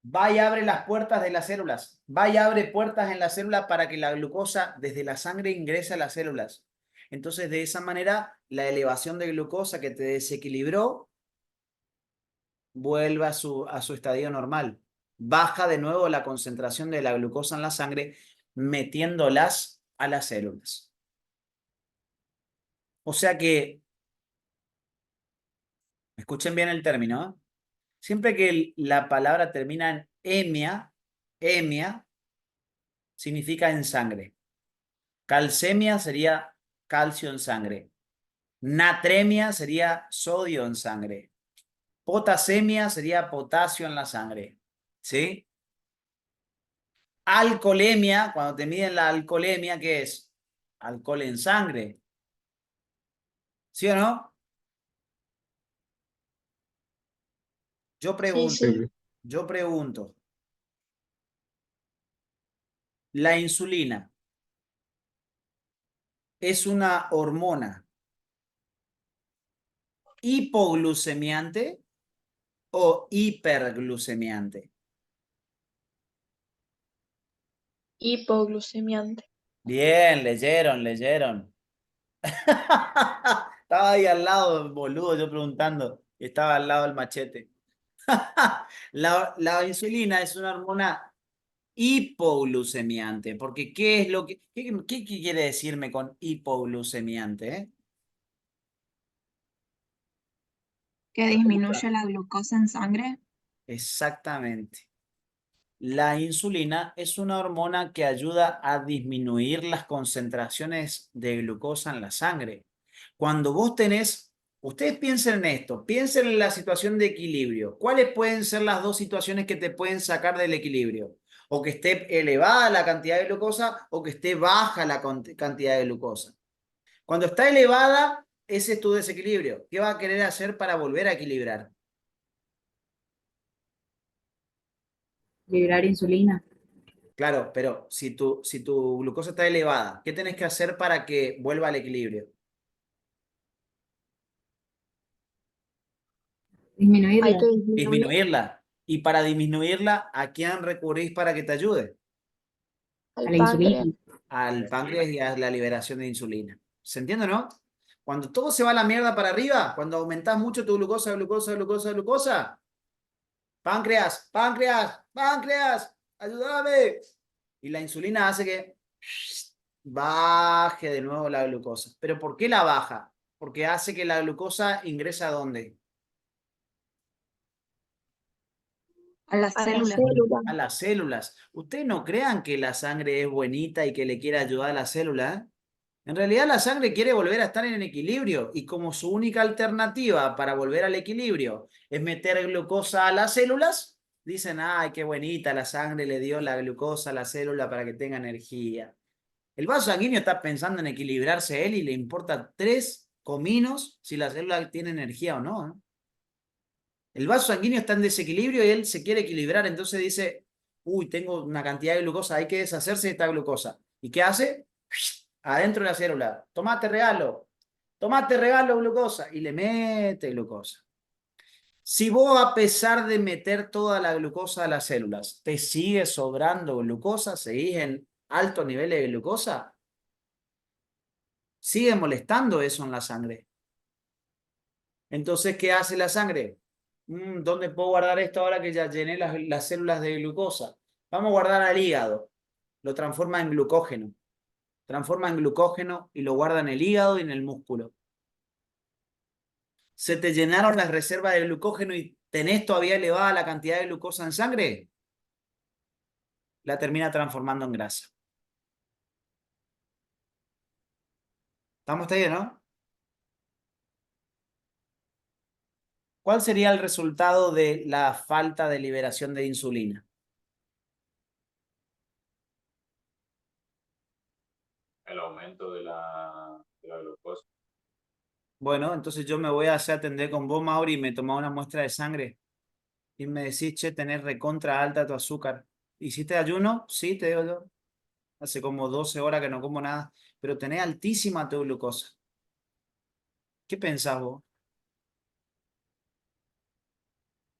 Va y abre las puertas de las células. Va y abre puertas en la célula para que la glucosa desde la sangre ingrese a las células. Entonces, de esa manera, la elevación de glucosa que te desequilibró vuelve a su estadio normal. Baja de nuevo la concentración de la glucosa en la sangre, metiéndolas a las células. O sea que, escuchen bien el término, ¿eh? Siempre que la palabra termina en emia significa en sangre. Calcemia sería calcio en sangre. Natremia sería sodio en sangre. Potasemia sería potasio en la sangre. ¿Sí? Alcoholemia, cuando te miden la alcoholemia, ¿qué es? Alcohol en sangre. ¿Sí o no? Yo
Sí,
pregunto,
sí.
yo pregunto, ¿la insulina es una hormona hipoglucemiante o hiperglucemiante?
Hipoglucemiante.
Bien, leyeron. Estaba ahí al lado, boludo, yo preguntando. Estaba al lado del machete. La insulina es una hormona hipoglucemiante, porque ¿qué es lo qué quiere decirme con hipoglucemiante?
que disminuye la glucosa en sangre.
Exactamente. La insulina es una hormona que ayuda a disminuir las concentraciones de glucosa en la sangre. Cuando vos tenés, ustedes piensen en esto, piensen en la situación de equilibrio. ¿Cuáles pueden ser las dos situaciones que te pueden sacar del equilibrio? O que esté elevada la cantidad de glucosa o que esté baja la cantidad de glucosa. Cuando está elevada, ese es tu desequilibrio. ¿Qué va a querer hacer para volver a equilibrar?
Liberar insulina.
Claro, pero si tu glucosa está elevada, ¿qué tenés que hacer para que vuelva al equilibrio?
Hay
Disminuirla.
que disminuir
Disminuirla. Y para disminuirla, ¿a quién recurrís para que te ayude?
A
al
la
páncreas.
insulina.
Al páncreas y a la liberación de insulina. ¿Se entiende, no? Cuando todo se va a la mierda para arriba, cuando aumentás mucho tu glucosa, páncreas, páncreas, páncreas, ayúdame. Y la insulina hace que baje de nuevo la glucosa. ¿Pero por qué la baja? Porque hace que la glucosa ingrese ¿a dónde?
A las
A las
células.
células.
A las células. Ustedes no crean que la sangre es bonita y que le quiere ayudar a la célula, ¿eh? En realidad la sangre quiere volver a estar en equilibrio y como su única alternativa para volver al equilibrio es meter glucosa a las células, dicen, ay, qué bonita, la sangre le dio la glucosa a la célula para que tenga energía. El vaso sanguíneo está pensando en equilibrarse él y le importa 3 cominos si la célula tiene energía o no, ¿eh? El vaso sanguíneo está en desequilibrio y él se quiere equilibrar, entonces dice, uy, tengo una cantidad de glucosa, hay que deshacerse de esta glucosa. ¿Y qué hace? Adentro de la célula, tomate regalo glucosa y le mete glucosa. Si vos a pesar de meter toda la glucosa a las células, te sigue sobrando glucosa, seguís en alto nivel de glucosa, sigue molestando eso en la sangre. Entonces, ¿qué hace la sangre? ¿Dónde puedo guardar esto ahora que ya llené las células de glucosa? Vamos a guardar al hígado. Lo transforma en glucógeno. Transforma en glucógeno y lo guarda en el hígado y en el músculo. ¿Se te llenaron las reservas de glucógeno y tenés todavía elevada la cantidad de glucosa en sangre? La termina transformando en grasa. ¿Estamos ahí, no? ¿Cuál sería el resultado de la falta de liberación de insulina?
El aumento de la glucosa.
Bueno, entonces yo me voy a hacer atender con vos, Mauri, y me tomás una muestra de sangre y me decís, che, tenés recontra alta tu azúcar. ¿Hiciste ayuno? Sí, te digo yo. Hace como 12 horas que no como nada, pero tenés altísima tu glucosa. ¿Qué pensás vos?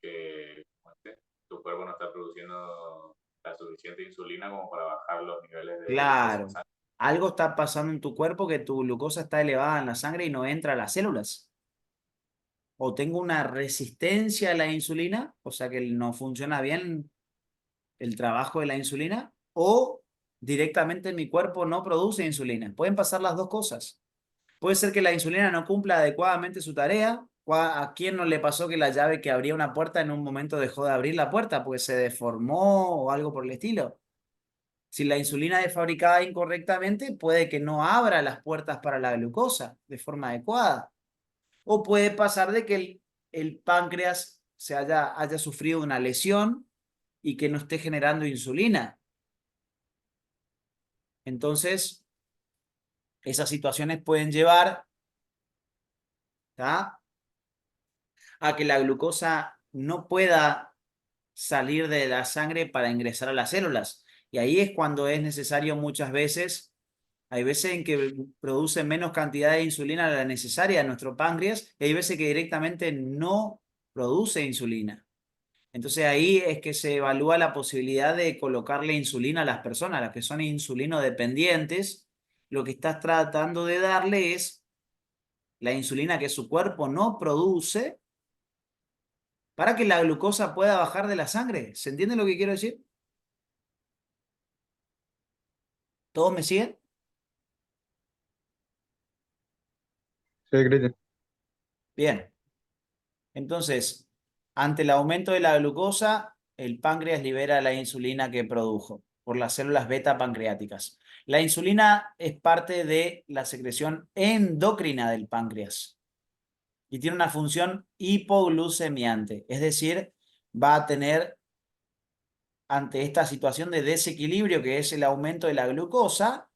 Que como tu cuerpo no está produciendo la suficiente insulina como para bajar los niveles de glucosa en
Claro,
sangre.
algo está pasando en tu cuerpo que tu glucosa está elevada en la sangre y no entra a las células. O tengo una resistencia a la insulina, o sea que no funciona bien el trabajo de la insulina, o directamente mi cuerpo no produce insulina. Pueden pasar las dos cosas. Puede ser que la insulina no cumpla adecuadamente su tarea. ¿A quién no le pasó que la llave que abría una puerta en un momento dejó de abrir la puerta porque se deformó o algo por el estilo? Si la insulina es fabricada incorrectamente, puede que no abra las puertas para la glucosa de forma adecuada. O puede pasar de que el páncreas haya sufrido una lesión y que no esté generando insulina. Entonces, esas situaciones pueden llevar, ¿tá?, a que la glucosa no pueda salir de la sangre para ingresar a las células. Y ahí es cuando es necesario muchas veces, hay veces en que produce menos cantidad de insulina de la necesaria en nuestro páncreas y hay veces que directamente no produce insulina. Entonces ahí es que se evalúa la posibilidad de colocarle insulina a las personas, las que son insulinodependientes. Lo que estás tratando de darle es la insulina que su cuerpo no produce para que la glucosa pueda bajar de la sangre. ¿Se entiende lo que quiero decir? ¿Todos me siguen?
Sí, Cristian.
Bien. Entonces, ante el aumento de la glucosa, el páncreas libera la insulina que produjo por las células beta pancreáticas. La insulina es parte de la secreción endocrina del páncreas y tiene una función hipoglucemiante, es decir, va a tener, ante esta situación de desequilibrio que es el aumento de la glucosa,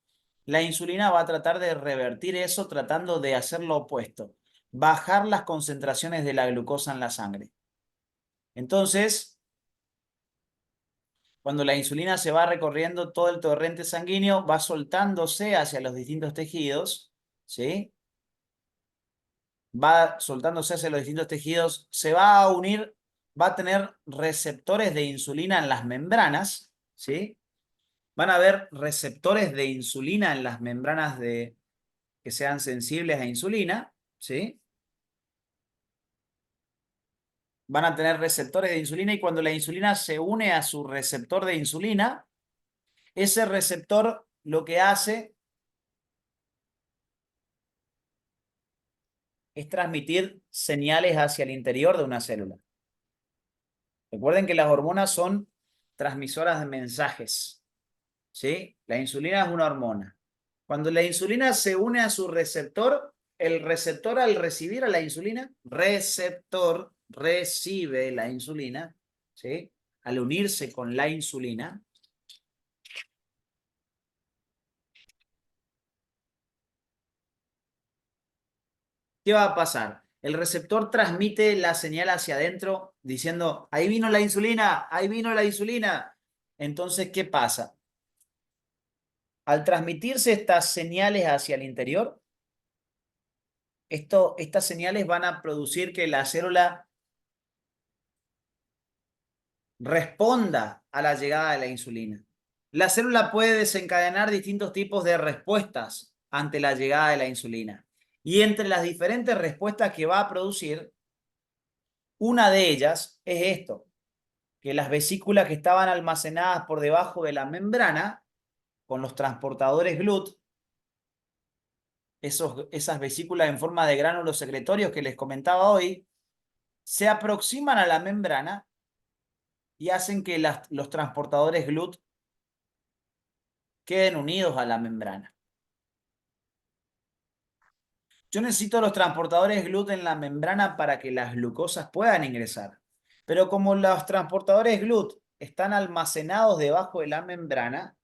la insulina va a tratar de revertir eso tratando de hacer lo opuesto, bajar las concentraciones de la glucosa en la sangre. Entonces, cuando la insulina se va recorriendo todo el torrente sanguíneo, va soltándose hacia los distintos tejidos, ¿sí? Va soltándose hacia los distintos tejidos, se va a unir, va a tener receptores de insulina en las membranas, ¿sí? Van a haber receptores de insulina en las membranas que sean sensibles a insulina, ¿sí? Van a tener receptores de insulina y cuando la insulina se une a su receptor de insulina, ese receptor lo que hace es transmitir señales hacia el interior de una célula. Recuerden que las hormonas son transmisoras de mensajes, ¿sí? La insulina es una hormona. Cuando la insulina se une a su receptor, el receptor al recibir a la insulina, receptor recibe la insulina, ¿sí? Al unirse con la insulina, ¿qué va a pasar? El receptor transmite la señal hacia adentro diciendo, ahí vino la insulina, ahí vino la insulina. Entonces, ¿qué pasa? Al transmitirse estas señales hacia el interior, estas señales van a producir que la célula responda a la llegada de la insulina. La célula puede desencadenar distintos tipos de respuestas ante la llegada de la insulina. Y entre las diferentes respuestas que va a producir, una de ellas es esto, que las vesículas que estaban almacenadas por debajo de la membrana, con los transportadores GLUT, esas vesículas en forma de gránulos secretorios que les comentaba hoy, se aproximan a la membrana y hacen que los transportadores GLUT queden unidos a la membrana. Yo necesito los transportadores GLUT en la membrana para que las glucosas puedan ingresar. Pero como los transportadores GLUT están almacenados debajo de la membrana,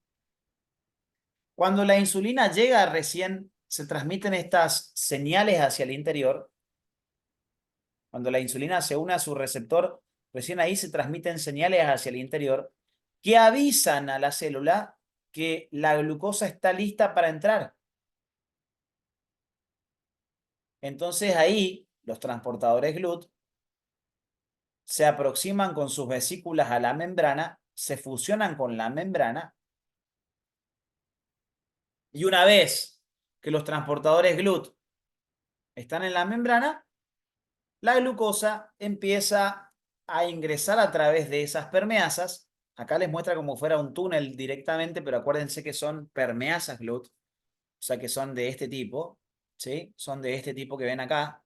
cuando la insulina llega recién se transmiten estas señales hacia el interior. Cuando la insulina se une a su receptor, recién ahí se transmiten señales hacia el interior que avisan a la célula que la glucosa está lista para entrar. Entonces ahí los transportadores GLUT se aproximan con sus vesículas a la membrana, se fusionan con la membrana y una vez que los transportadores GLUT están en la membrana, la glucosa empieza a ingresar a través de esas permeasas. Acá les muestra como fuera un túnel directamente, pero acuérdense que son permeasas GLUT, o sea que son de este tipo, ¿sí? Son de este tipo que ven acá.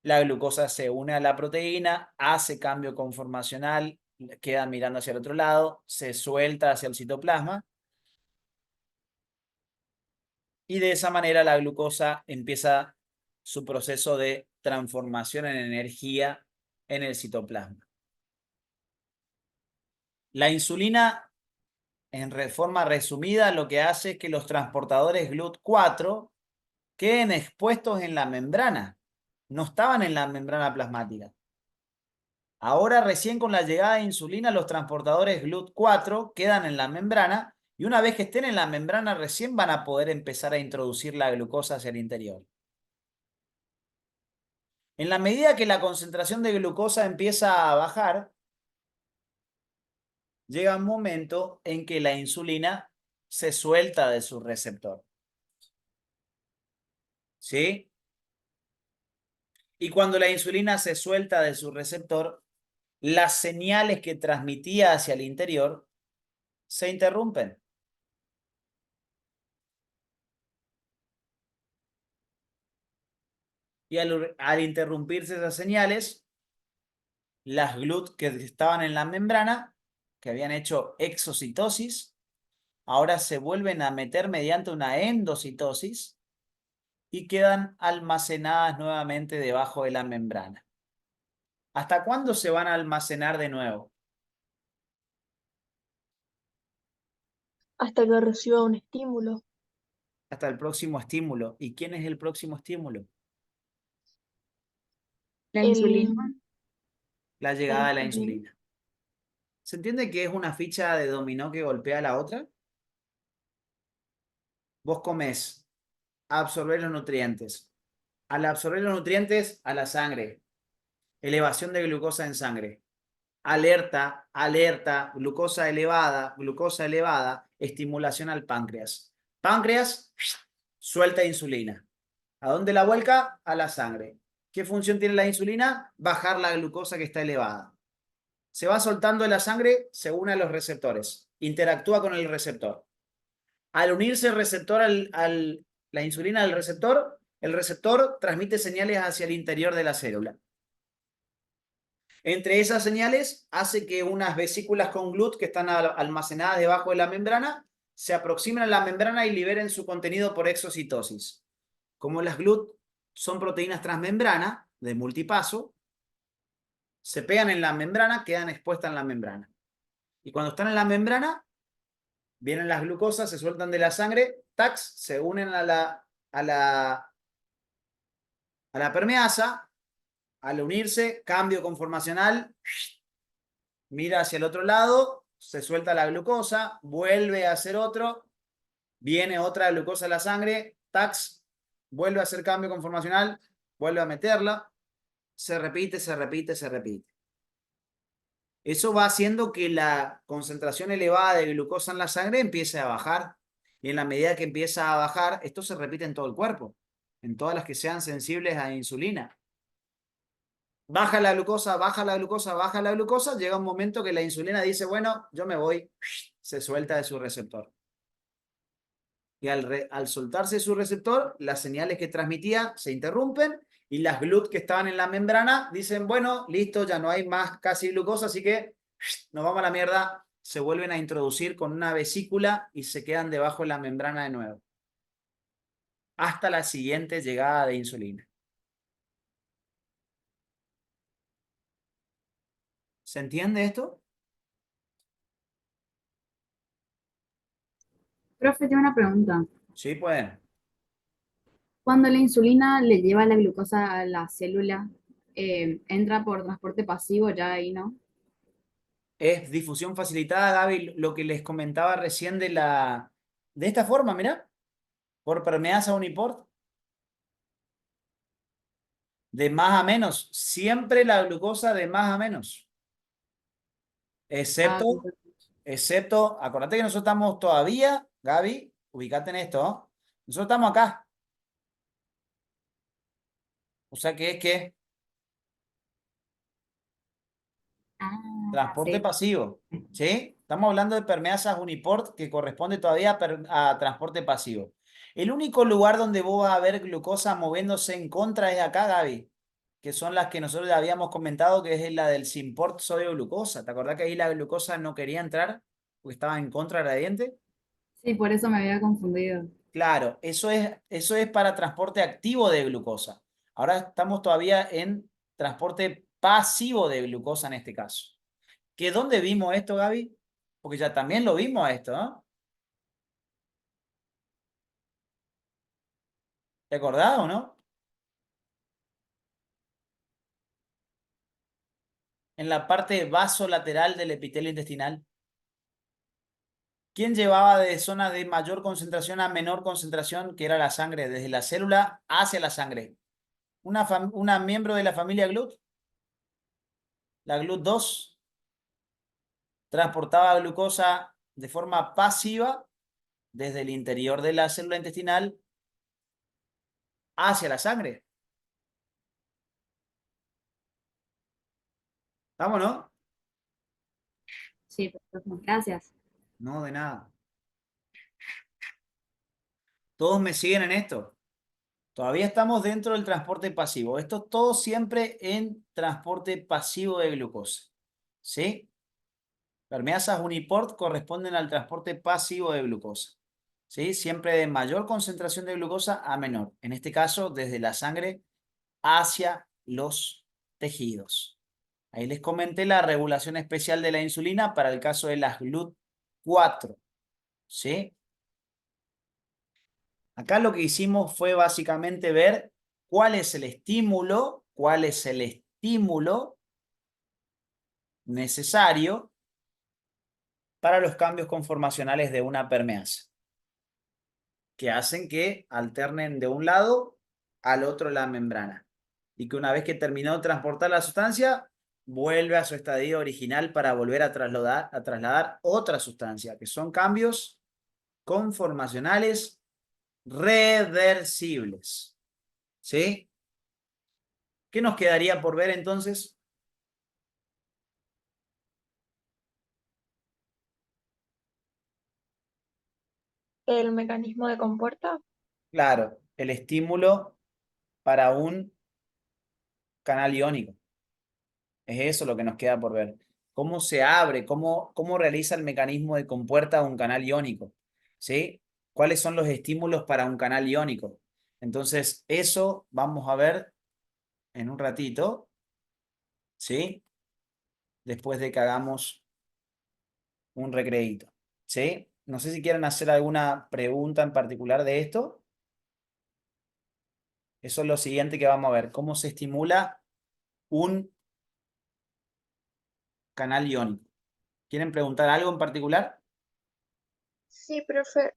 La glucosa se une a la proteína, hace cambio conformacional, queda mirando hacia el otro lado, se suelta hacia el citoplasma y de esa manera la glucosa empieza su proceso de transformación en energía en el citoplasma. La insulina, en forma resumida, lo que hace es que los transportadores GLUT4 queden expuestos en la membrana. No estaban en la membrana plasmática. Ahora, recién con la llegada de insulina, los transportadores GLUT4 quedan en la membrana y una vez que estén en la membrana, recién van a poder empezar a introducir la glucosa hacia el interior. En la medida que la concentración de glucosa empieza a bajar, llega un momento en que la insulina se suelta de su receptor. ¿Sí? Y cuando la insulina se suelta de su receptor, las señales que transmitía hacia el interior se interrumpen. Y al interrumpirse esas señales, las GLUT que estaban en la membrana, que habían hecho exocitosis, ahora se vuelven a meter mediante una endocitosis y quedan almacenadas nuevamente debajo de la membrana. ¿Hasta cuándo se van a almacenar de nuevo?
Hasta que reciba un estímulo.
Hasta el próximo estímulo. ¿Y quién es el próximo estímulo?
La
El,
insulina.
La
la
llegada de la
insulina.
insulina. ¿Se entiende que es una ficha de dominó que golpea a la otra? Vos comés, absorbés los nutrientes. Al absorber los nutrientes, a la sangre. Elevación de glucosa en sangre. Alerta, alerta, glucosa elevada, estimulación al páncreas. Páncreas, suelta insulina. ¿A dónde la vuelca? A la sangre. ¿Qué función tiene la insulina? Bajar la glucosa que está elevada. Se va soltando en la sangre según a los receptores. Interactúa con el receptor. Al unirse el receptor la insulina al receptor, el receptor transmite señales hacia el interior de la célula. Entre esas señales hace que unas vesículas con GLUT que están almacenadas debajo de la membrana se aproximen a la membrana y liberen su contenido por exocitosis. Como las GLUT son proteínas transmembrana de multipaso, se pegan en la membrana, quedan expuestas en la membrana. Y cuando están en la membrana, vienen las glucosas, se sueltan de la sangre, tax, se unen a la permeasa. Al unirse, cambio conformacional, mira hacia el otro lado, se suelta la glucosa, vuelve a hacer otro, viene otra glucosa a la sangre, tax, vuelve a hacer cambio conformacional, vuelve a meterla, se repite, se repite, se repite. Eso va haciendo que la concentración elevada de glucosa en la sangre empiece a bajar. Y en la medida que empieza a bajar, esto se repite en todo el cuerpo, en todas las que sean sensibles a insulina. Baja la glucosa, baja la glucosa, baja la glucosa, llega un momento que la insulina dice, bueno, yo me voy, se suelta de su receptor. Y al soltarse su receptor, las señales que transmitía se interrumpen y las GLUT que estaban en la membrana dicen, bueno, listo, ya no hay más casi glucosa, así que nos vamos a la mierda, se vuelven a introducir con una vesícula y se quedan debajo de la membrana de nuevo. Hasta la siguiente llegada de insulina. ¿Se entiende esto?
Profe, tengo una pregunta.
Sí, pues.
Cuando la insulina le lleva la glucosa a la célula, entra por transporte pasivo ya ahí, ¿no?
Es difusión facilitada, Gaby, lo que les comentaba recién de esta forma, mirá, por permeasa uniport, de más a menos, siempre la glucosa de más a menos,
Ah,
excepto, acordate que nosotros estamos todavía, Gaby, ubicate en esto, ¿no? Nosotros estamos acá, o sea que es que transporte
sí.
pasivo, ¿sí? Estamos hablando de permeasas uniport que corresponde todavía a transporte pasivo. El único lugar donde vos vas a ver glucosa moviéndose en contra es acá, Gaby, que son las que nosotros ya habíamos comentado, que es la del Simport sodio glucosa. ¿Te acordás que ahí la glucosa no quería entrar porque estaba en contra gradiente?
Sí, por eso me había confundido.
Claro, eso es para transporte activo de glucosa. Ahora estamos todavía en transporte pasivo de glucosa en este caso. ¿Que dónde vimos esto, Gaby? Porque ya también lo vimos a esto, ¿no? ¿Te acordás o no? En la parte vasolateral del epitelio intestinal. ¿Quién llevaba de zona de mayor concentración a menor concentración, que era la sangre, desde la célula hacia la sangre? ¿Una miembro de la familia GLUT? La GLUT2 transportaba glucosa de forma pasiva desde el interior de la célula intestinal hacia la sangre. ¿Estamos, no?
Sí, perfecto. Gracias.
No, de nada. ¿Todos me siguen en esto? Todavía estamos dentro del transporte pasivo. Esto todo siempre en transporte pasivo de glucosa. ¿Sí? Permeasas Uniport corresponden al transporte pasivo de glucosa. ¿Sí? Siempre de mayor concentración de glucosa a menor. En este caso, desde la sangre hacia los tejidos. Ahí les comenté la regulación especial de la insulina para el caso de las GLUT4. ¿Sí? Acá lo que hicimos fue básicamente ver cuál es el estímulo necesario para los cambios conformacionales de una permeasa, que hacen que alternen de un lado al otro la membrana. Y que una vez que terminó de transportar la sustancia, vuelve a su estadio original para volver a trasladar otra sustancia, que son cambios conformacionales reversibles. ¿Sí? ¿Qué nos quedaría por ver entonces?
El mecanismo de compuerta.
Claro, el estímulo para un canal iónico. Es eso lo que nos queda por ver. ¿Cómo se abre? ¿Cómo realiza el mecanismo de compuerta un canal iónico? ¿Sí? ¿Cuáles son los estímulos para un canal iónico? Entonces, eso vamos a ver en un ratito, ¿sí? Después de que hagamos un recreíto, ¿sí? No sé si quieren hacer alguna pregunta en particular de esto. Eso es lo siguiente que vamos a ver. ¿Cómo se estimula un canal iónico? ¿Quieren preguntar algo en particular?
Sí, profe.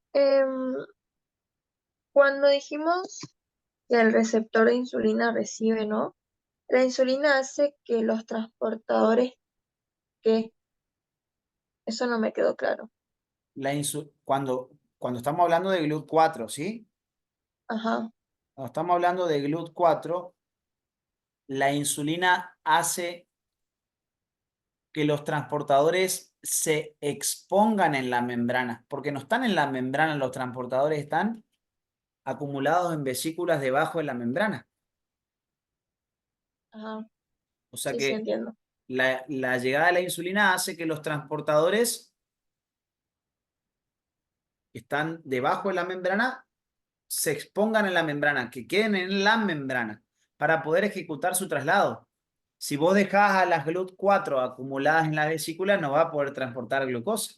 Cuando dijimos que el receptor de insulina recibe, ¿no? La insulina hace que los transportadores, que eso no me quedó claro.
Cuando estamos hablando de GLUT4, ¿sí?
Ajá,
Cuando estamos hablando de GLUT4, la insulina hace que los transportadores se expongan en la membrana, porque no están en la membrana, los transportadores están acumulados en vesículas debajo de la membrana.
ajá,
O sea
sí, sí,
que
entiendo.
la llegada de la insulina hace que los transportadores que están debajo de la membrana se expongan en la membrana, que queden en la membrana para poder ejecutar su traslado. Si vos dejás a las GLUT4 acumuladas en la vesícula, no va a poder transportar glucosa.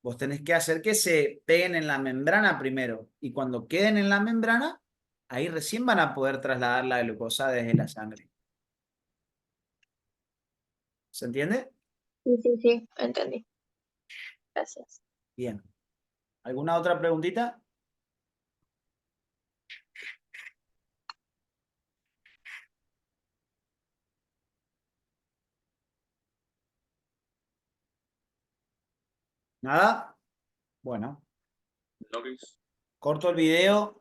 Vos tenés que hacer que se peguen en la membrana primero y cuando queden en la membrana, ahí recién van a poder trasladar la glucosa desde la sangre. ¿Se entiende?
Sí, sí, sí, entendí. Gracias.
Bien. ¿Alguna otra preguntita? ¿Nada? Bueno,
No, Luis.
corto el video